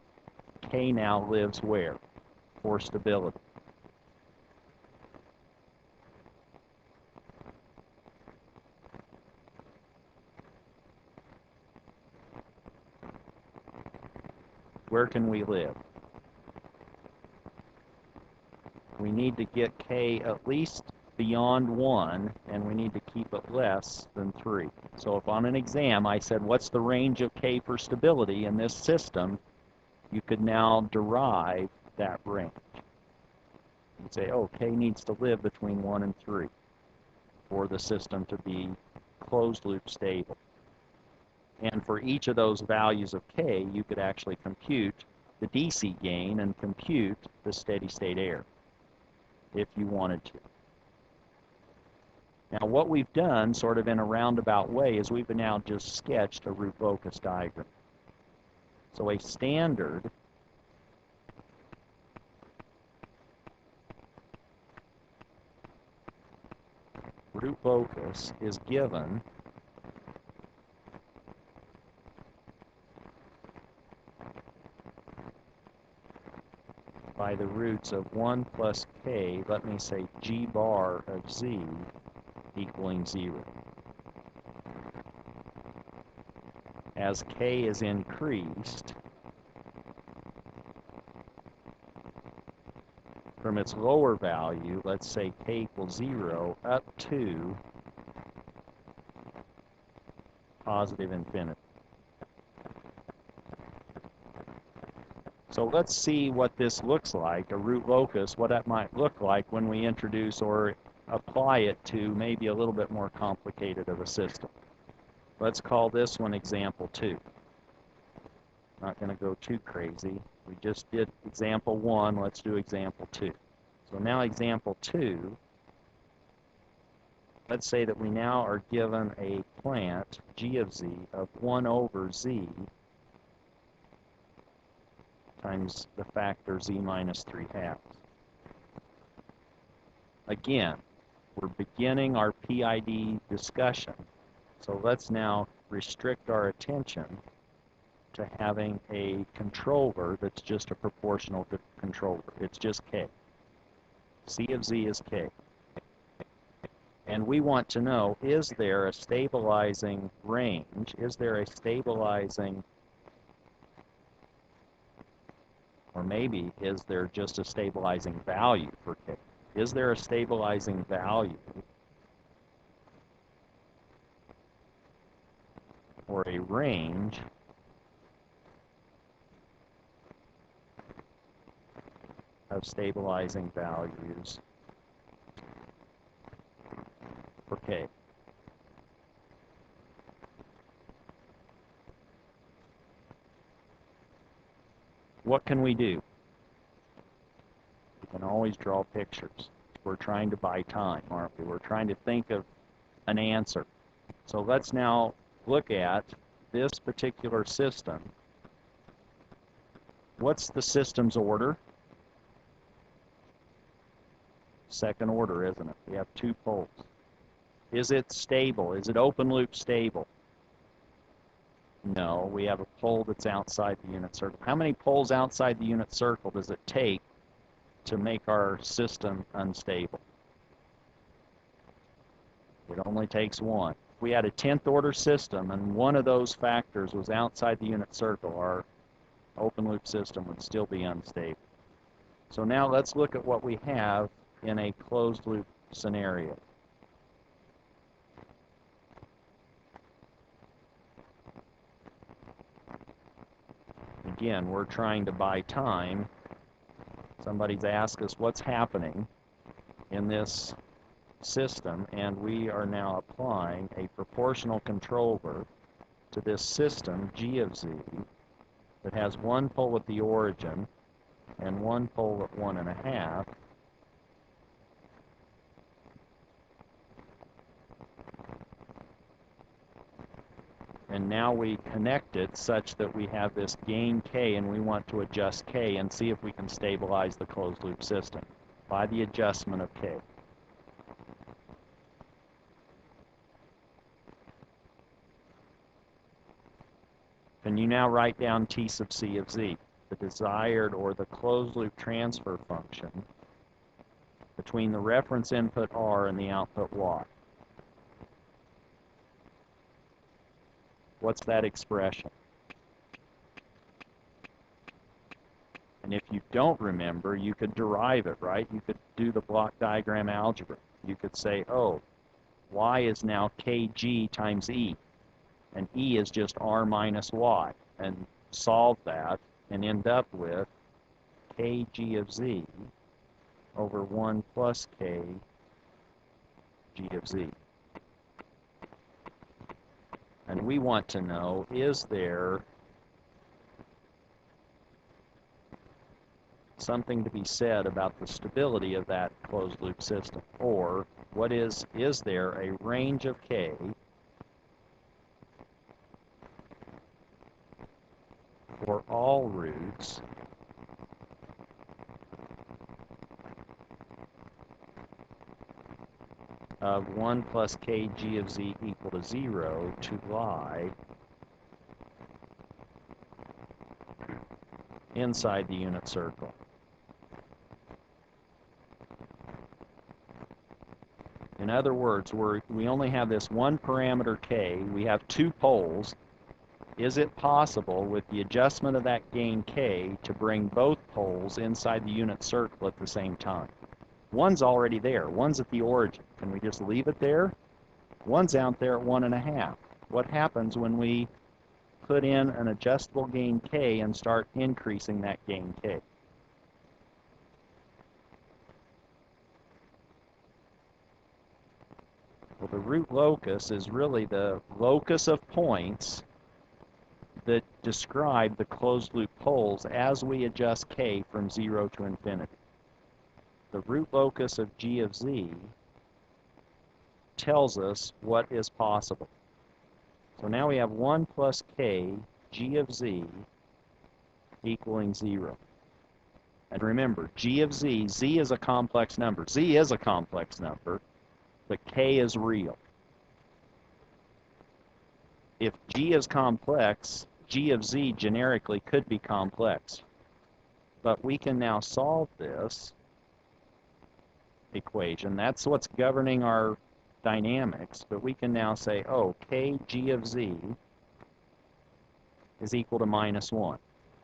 K now lives where? For stability. Where can we live? We need to get k at least beyond 1, and we need to keep it less than 3. So if on an exam I said, what's the range of k for stability in this system, you could now derive that range. You'd say, oh, k needs to live between 1 and 3 for the system to be closed-loop stable. And for each of those values of k, you could actually compute the DC gain and compute the steady-state error if you wanted to. Now, what we've done, sort of in a roundabout way, is we've now just sketched a root locus diagram. So a standard root locus is given by the roots of 1 plus k, let me say g bar of z equaling 0. As k is increased from its lower value, let's say k equals 0, up to positive infinity. So let's see what this looks like, a root locus, what that might look like when we introduce or apply it to maybe a little bit more complicated of a system. Let's call this one example 2. Not going to go too crazy. We just did example 1, let's do example 2. So now example 2, let's say that we now are given a plant, g of z, of 1 over z times the factor z minus 3/2. Again, we're beginning our PID discussion, so let's now restrict our attention to having a controller that's just a proportional controller. It's just k. C of z is k. And we want to know, is there a stabilizing range? Is there a stabilizing, or maybe is there just a stabilizing value for k? Is there a stabilizing value or a range of stabilizing values for k? what can we do? We can always draw pictures. We're trying to buy time, aren't we? We're trying to think of an answer. So let's now look at this particular system. What's the system's order? Second order, isn't it? We have two poles. Is it stable? Is it open loop stable? No, we have a pole that's outside the unit circle. How many poles outside the unit circle does it take to make our system unstable? It only takes one. If we had a 10th order system and one of those factors was outside the unit circle, our open loop system would still be unstable. So now let's look at what we have in a closed loop scenario. Again, we're trying to buy time. Somebody's asked us what's happening in this system, and we are now applying a proportional controller to this system, G of Z, that has one pole at the origin and one pole at 1.5. And now we connect it such that we have this gain K, and we want to adjust K and see if we can stabilize the closed loop system by the adjustment of K. Can you now write down T sub C of Z, the desired or the closed loop transfer function between the reference input R and the output Y? What's that expression? And if you don't remember, you could derive it, right? You could do the block diagram algebra. You could say, oh, Y is now Kg times E, and E is just R minus Y, and solve that and end up with Kg of Z over 1 plus K G of Z. And we want to know, is there something to be said about the stability of that closed loop system? Or what is there a range of K for all roots of 1 plus Kg of Z equal to 0 to lie inside the unit circle? In other words, we only have this one parameter K. We have two poles. Is it possible, with the adjustment of that gain K, to bring both poles inside the unit circle at the same time? One's already there. One's at the origin. Can we just leave it there? One's out there at 1.5. What happens when we put in an adjustable gain K and start increasing that gain K? Well, the root locus is really the locus of points that describe the closed loop poles as we adjust K from 0 to infinity. The root locus of G of Z tells us what is possible. So now we have 1 plus K G of Z equaling 0. And remember, G of Z, Z is a complex number. Z is a complex number, but K is real. If G is complex, G of Z generically could be complex. But we can now solve this equation. That's what's governing our dynamics. But we can now say, oh, Kg of Z is equal to minus 1.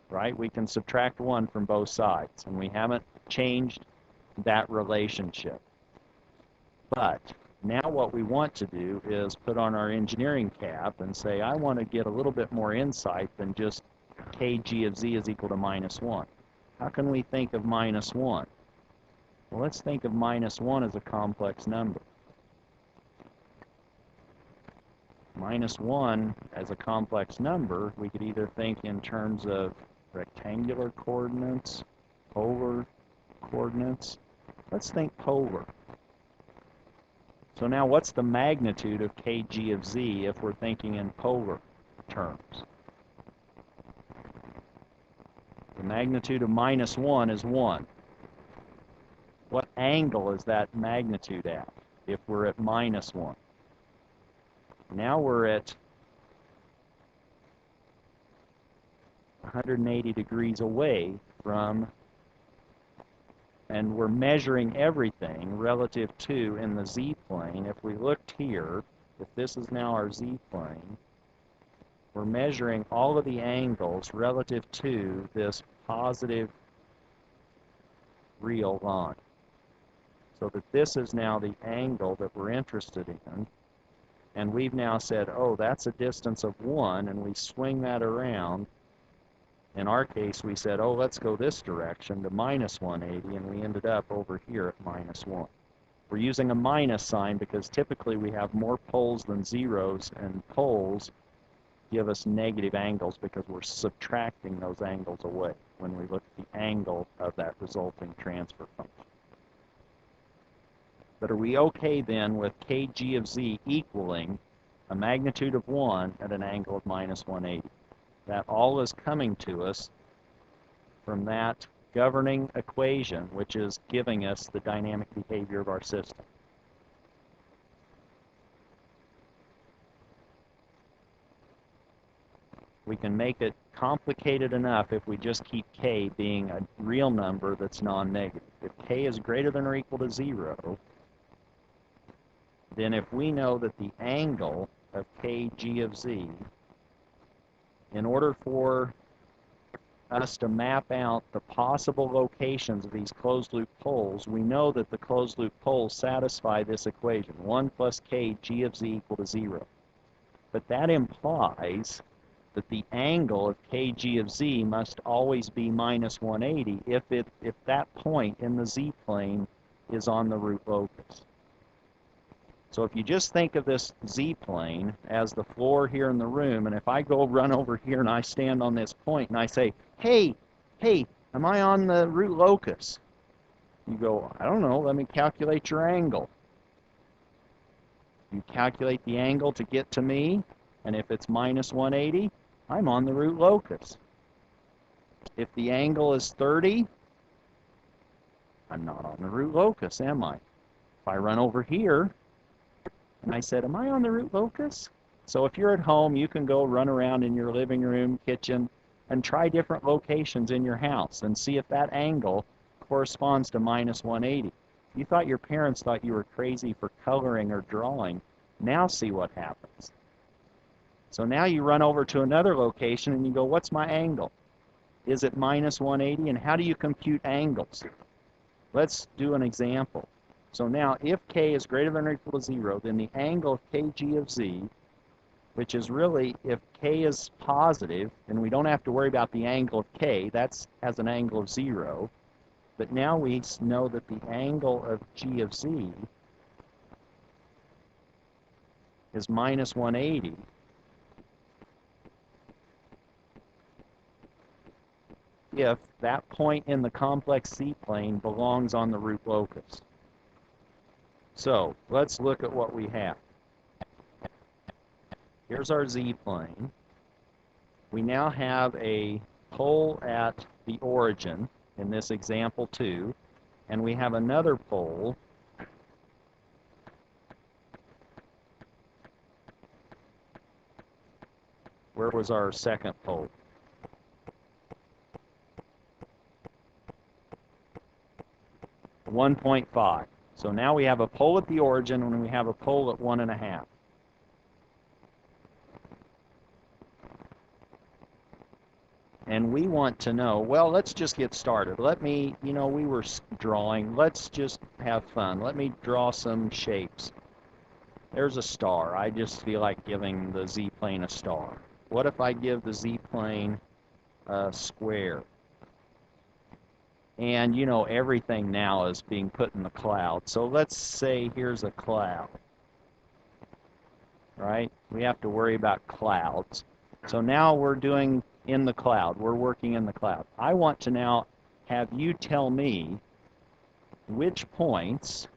Right? We can subtract 1 from both sides. And we haven't changed that relationship. But now what we want to do is put on our engineering cap and say, I want to get a little bit more insight than just Kg of Z is equal to minus 1. How can we think of minus 1? Well, let's think of minus 1 as a complex number. Minus 1 as a complex number, we could either think in terms of Rectangular coordinates, polar coordinates. Let's think polar. So now what's the magnitude of kg of z if we're thinking in polar terms? The magnitude of -1 is 1. What angle is that magnitude at if we're at -1? Now we're at 180 degrees away from, and we're measuring everything relative to in the z-plane. If we looked here, if this is now our z-plane, we're measuring all of the angles relative to this positive real line. So that this is now the angle that we're interested in. And we've now said, oh, that's a distance of 1, and we swing that around. In our case, we said, oh, let's go this direction to -180, and we ended up over here at -1. We're using a minus sign because typically we have more poles than zeros, and poles give us negative angles because we're subtracting those angles away when we look at the angle of that resulting transfer function. But are we okay then with kg of z equaling a magnitude of 1 at an angle of -180? That all is coming to us from that governing equation, which is giving us the dynamic behavior of our system. We can make it complicated enough if we just keep k being a real number that's non-negative. If k is greater than or equal to 0, then if we know that the angle of kg of z, in order for us to map out the possible locations of these closed-loop poles, we know that the closed-loop poles satisfy this equation, 1 plus k g of z equal to 0. But that implies that the angle of kg of z must always be -180 if that point in the z-plane is on the root locus. So if you just think of this z-plane as the floor here in the room, and if I go run over here and I stand on this point and I say, hey, am I on the root locus? You go, I don't know, let me calculate your angle. You calculate the angle to get to me, and if it's -180, I'm on the root locus. If the angle is 30, I'm not on the root locus, am I? If I run over here, and I said, am I on the root locus? So if you're at home, you can go run around in your living room, kitchen, and try different locations in your house and see if that angle corresponds to -180. You thought your parents thought you were crazy for coloring or drawing. Now see what happens. So now you run over to another location and you go, what's my angle? Is it -180? And how do you compute angles? Let's do an example. So now, if k is greater than or equal to 0, then the angle of kg of z, which is really, if k is positive, and we don't have to worry about the angle of k, that has an angle of 0. But now we know that the angle of g of z is -180. If that point in the complex z-plane belongs on the root locus. So let's look at what we have. Here's our z-plane. We now have a pole at the origin, in this example 2, and we have another pole where was our second pole? – 1.5. So now we have a pole at the origin and we have a pole at 1.5. And we want to know, well, let's just get started. Let me, we were drawing. Let's just have fun. Let me draw some shapes. There's a star. I just feel like giving the z-plane a star. What if I give the z-plane a square? And, everything now is being put in the cloud. So let's say here's a cloud, right? We have to worry about clouds. So now we're doing in the cloud. We're working in the cloud. I want to now have you tell me which points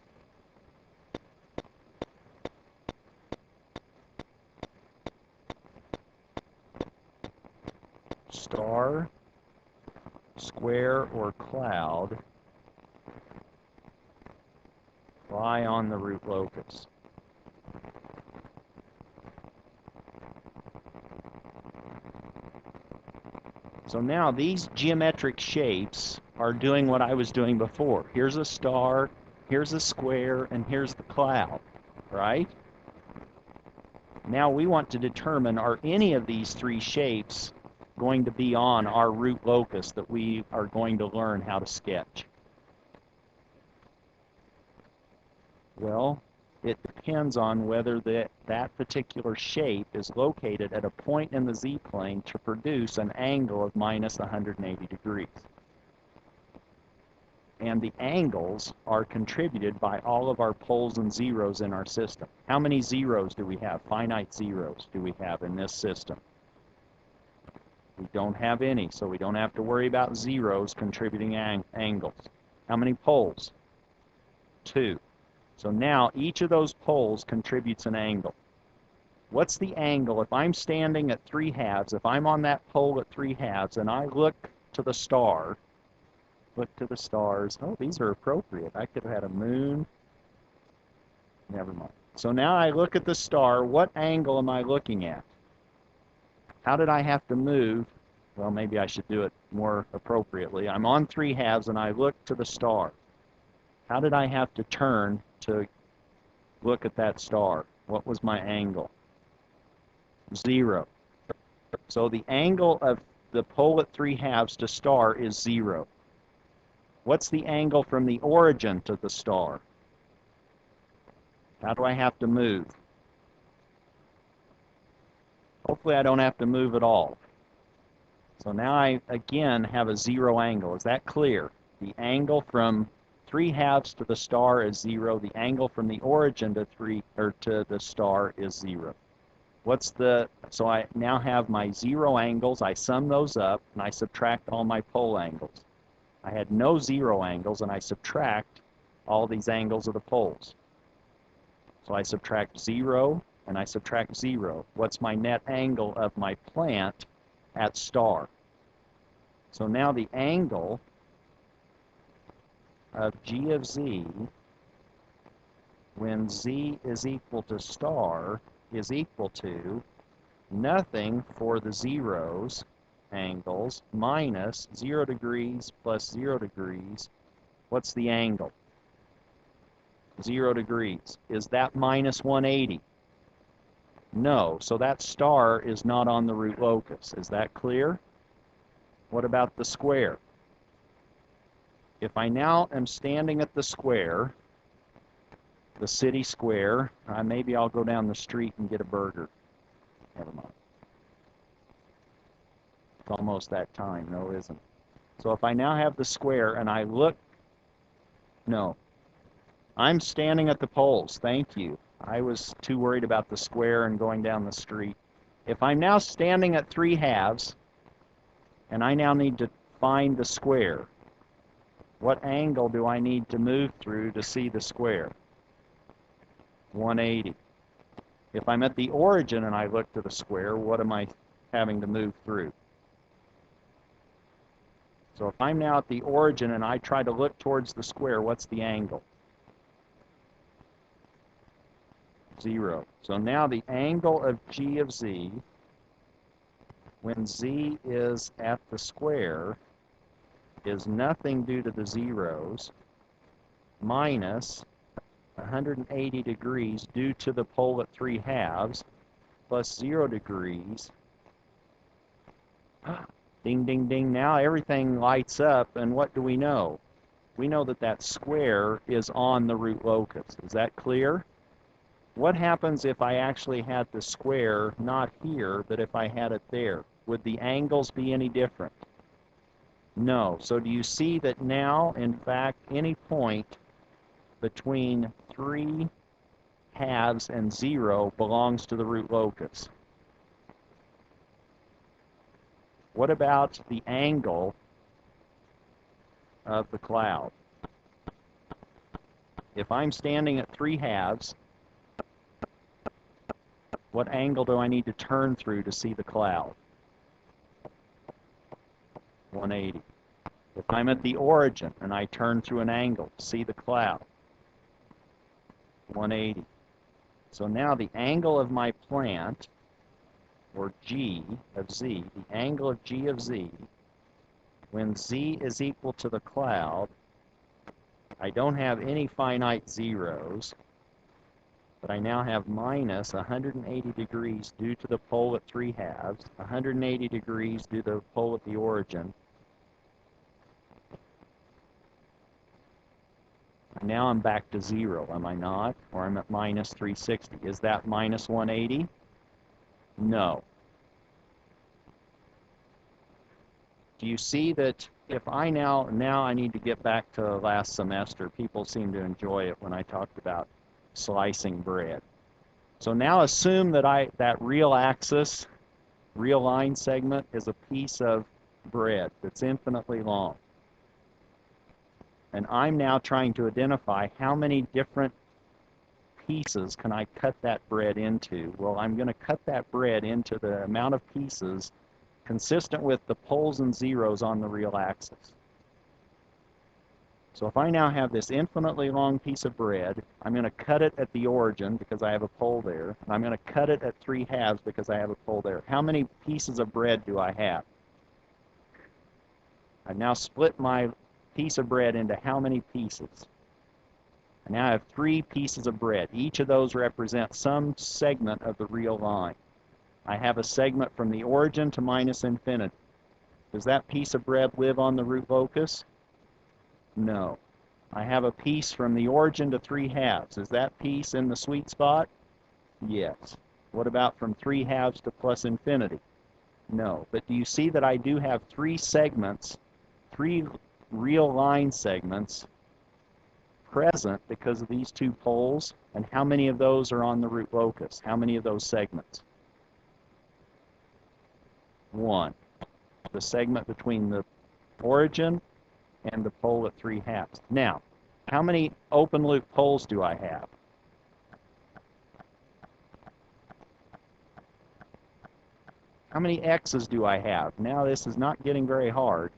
star, square, or cloud lie on the root locus. So now these geometric shapes are doing what I was doing before. Here's a star, here's a square, and here's the cloud, right? Now we want to determine, are any of these three shapes going to be on our root locus that we are going to learn how to sketch? Well, it depends on whether that particular shape is located at a point in the z-plane to produce an angle of minus 180 degrees. And the angles are contributed by all of our poles and zeros in our system. How many zeros do we have? Finite zeros do we have in this system? We don't have any, so we don't have to worry about zeros contributing angles. How many poles? 2. So now each of those poles contributes an angle. What's the angle if I'm standing at 3/2, if I'm on that pole at 3/2 and I look to the star, look to the stars. Oh, these are appropriate. I could have had a moon. Never mind. So now I look at the star. What angle am I looking at? How did I have to move? Well, maybe I should do it more appropriately. I'm on 3/2 and I look to the star. How did I have to turn to look at that star? What was my angle? 0. So the angle of the pole at 3/2 to star is 0. What's the angle from the origin to the star? How do I have to move? Hopefully I don't have to move at all. So now I again have a 0 angle. Is that clear? The angle from 3/2 to the star is 0. The angle from the origin to the star is 0. So I now have my 0 angles. I sum those up and I subtract all my pole angles. I had no 0 angles and I subtract all these angles of the poles. So I subtract 0 and I subtract 0. What's my net angle of my plant at star? So now the angle of G of Z when Z is equal to star is equal to nothing for the zeros angles minus 0 degrees plus 0 degrees. What's the angle? 0 degrees. Is that minus 180? No. So that star is not on the root locus. Is that clear? What about the square? If I now am standing at the square, the city square, maybe I'll go down the street and get a burger. Never mind. It's almost that time. No, it isn't. So if I now have the square and I look, no. I'm standing at the poles. Thank you. I was too worried about the square and going down the street. If I'm now standing at 3/2 and I now need to find the square, what angle do I need to move through to see the square? 180. If I'm at the origin and I look to the square, what am I having to move through? So if I'm now at the origin and I try to look towards the square, what's the angle? 0. So now the angle of G of Z when Z is at the square is nothing due to the zeros minus 180 degrees due to the pole at 3/2 plus 0 degrees. Ding, ding, ding. Now everything lights up, and what do we know? We know that that square is on the root locus. Is that clear? What happens if I actually had the square not here, but if I had it there? Would the angles be any different? No. So do you see that now, in fact, any point between 3/2 and 0 belongs to the root locus? What about the angle of the cloud? If I'm standing at 3/2, what angle do I need to turn through to see the cloud? 180. If I'm at the origin and I turn through an angle to see the cloud, 180. So now the angle of my plant, or G of Z, the angle of G of Z, when Z is equal to the cloud, I don't have any finite zeros, but I now have minus 180 degrees due to the pole at 3/2, 180 degrees due to the pole at the origin. Now I'm back to 0, am I not? Or I'm at minus 360. Is that minus 180? No. Do you see that if I now I need to get back to last semester. People seem to enjoy it when I talked about slicing bread. So now assume that that real axis, real line segment, is a piece of bread that's infinitely long. And I'm now trying to identify how many different pieces can I cut that bread into. Well, I'm going to cut that bread into the amount of pieces consistent with the poles and zeros on the real axis. So if I now have this infinitely long piece of bread, I'm going to cut it at the origin because I have a pole there. And I'm going to cut it at 3/2 because I have a pole there. How many pieces of bread do I have? I've now split my piece of bread into how many pieces? I now have 3 pieces of bread. Each of those represents some segment of the real line. I have a segment from the origin to minus infinity. Does that piece of bread live on the root locus? No. I have a piece from the origin to 3/2. Is that piece in the sweet spot? Yes. What about from 3/2 to plus infinity? No. But do you see that I do have 3 segments, 3 real line segments present because of these 2 poles? And how many of those are on the root locus? How many of those segments? 1. The segment between the origin and the pole at 3/2. Now, how many open loop poles do I have? How many X's do I have? Now this is not getting very hard.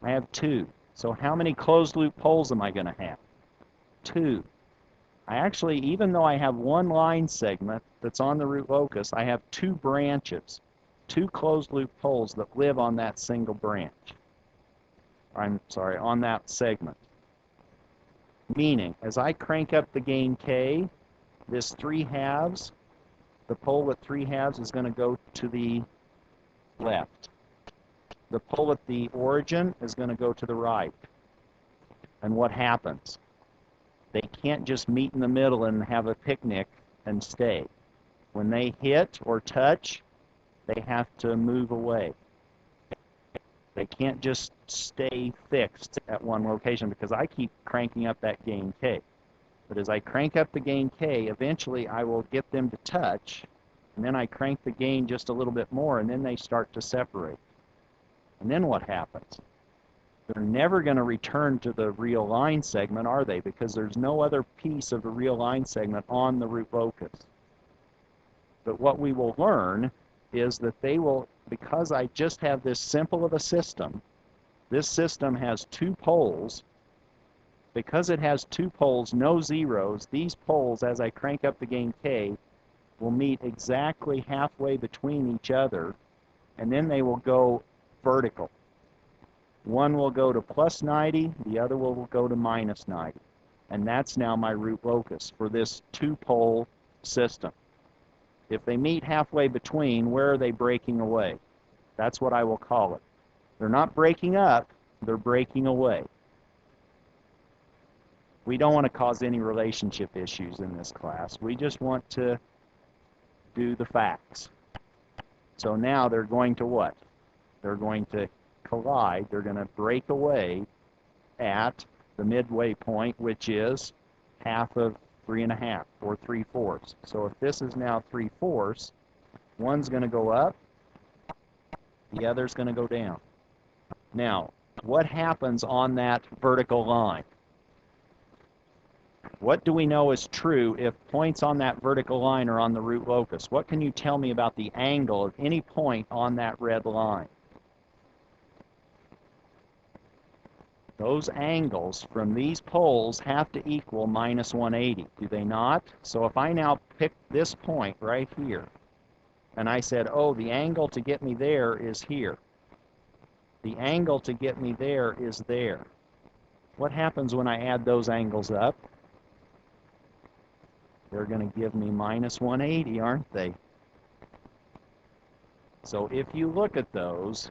I have 2. So how many closed loop poles am I going to have? 2. I actually, even though I have 1 line segment that's on the root locus, I have 2 branches, 2 closed loop poles that live on that single branch. I'm sorry, on that segment. Meaning, as I crank up the gain K, this 3/2, the pole at 3/2 is going to go to the left. The pole at the origin is going to go to the right. And what happens? They can't just meet in the middle and have a picnic and stay. When they hit or touch, they have to move away. They can't just stay fixed at one location because I keep cranking up that gain K. But as I crank up the gain K, eventually I will get them to touch, and then I crank the gain just a little bit more, and then they start to separate. And then what happens? They're never going to return to the real line segment, are they? Because there's no other piece of the real line segment on the root locus. But what we will learn is that they will, because I just have this simple of a system, this system has 2 poles. Because it has 2 poles, no zeros, these poles, as I crank up the gain K, will meet exactly halfway between each other, and then they will go vertical. One will go to plus 90, the other will go to minus 90. And that's now my root locus for this 2-pole system. If they meet halfway between, where are they breaking away? That's what I will call it. They're not breaking up, they're breaking away. We don't want to cause any relationship issues in this class. We just want to do the facts. So now they're going to what? They're going to collide. They're going to break away at the midway point, which is half of 3.5 or 3/4. So if this is now 3/4, one's going to go up The other's going to go down. Now, what happens on that vertical line? What do we know is true if points on that vertical line are on the root locus? What can you tell me about the angle of any point on that red line? Those angles from these poles have to equal minus 180, do they not? So if I now pick this point right here, and I said, oh, the angle to get me there is here. The angle to get me there is there. What happens when I add those angles up? They're going to give me minus 180, aren't they? So if you look at those,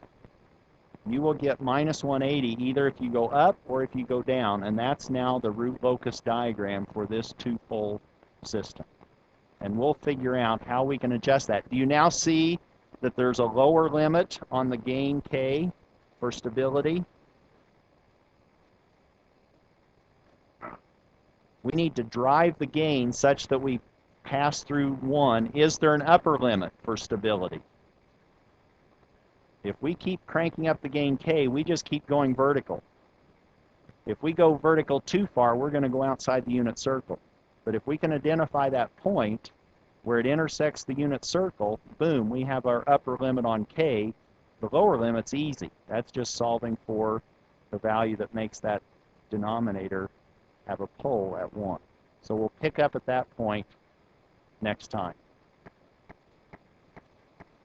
you will get minus 180 either if you go up or if you go down, and that's now the root locus diagram for this two-pole system. And we'll figure out how we can adjust that. Do you now see that there's a lower limit on the gain K for stability? We need to drive the gain such that we pass through 1. Is there an upper limit for stability? If we keep cranking up the gain K, we just keep going vertical. If we go vertical too far, we're going to go outside the unit circle. But if we can identify that point where it intersects the unit circle, boom, we have our upper limit on K. The lower limit's easy. That's just solving for the value that makes that denominator have a pole at 1. So we'll pick up at that point next time.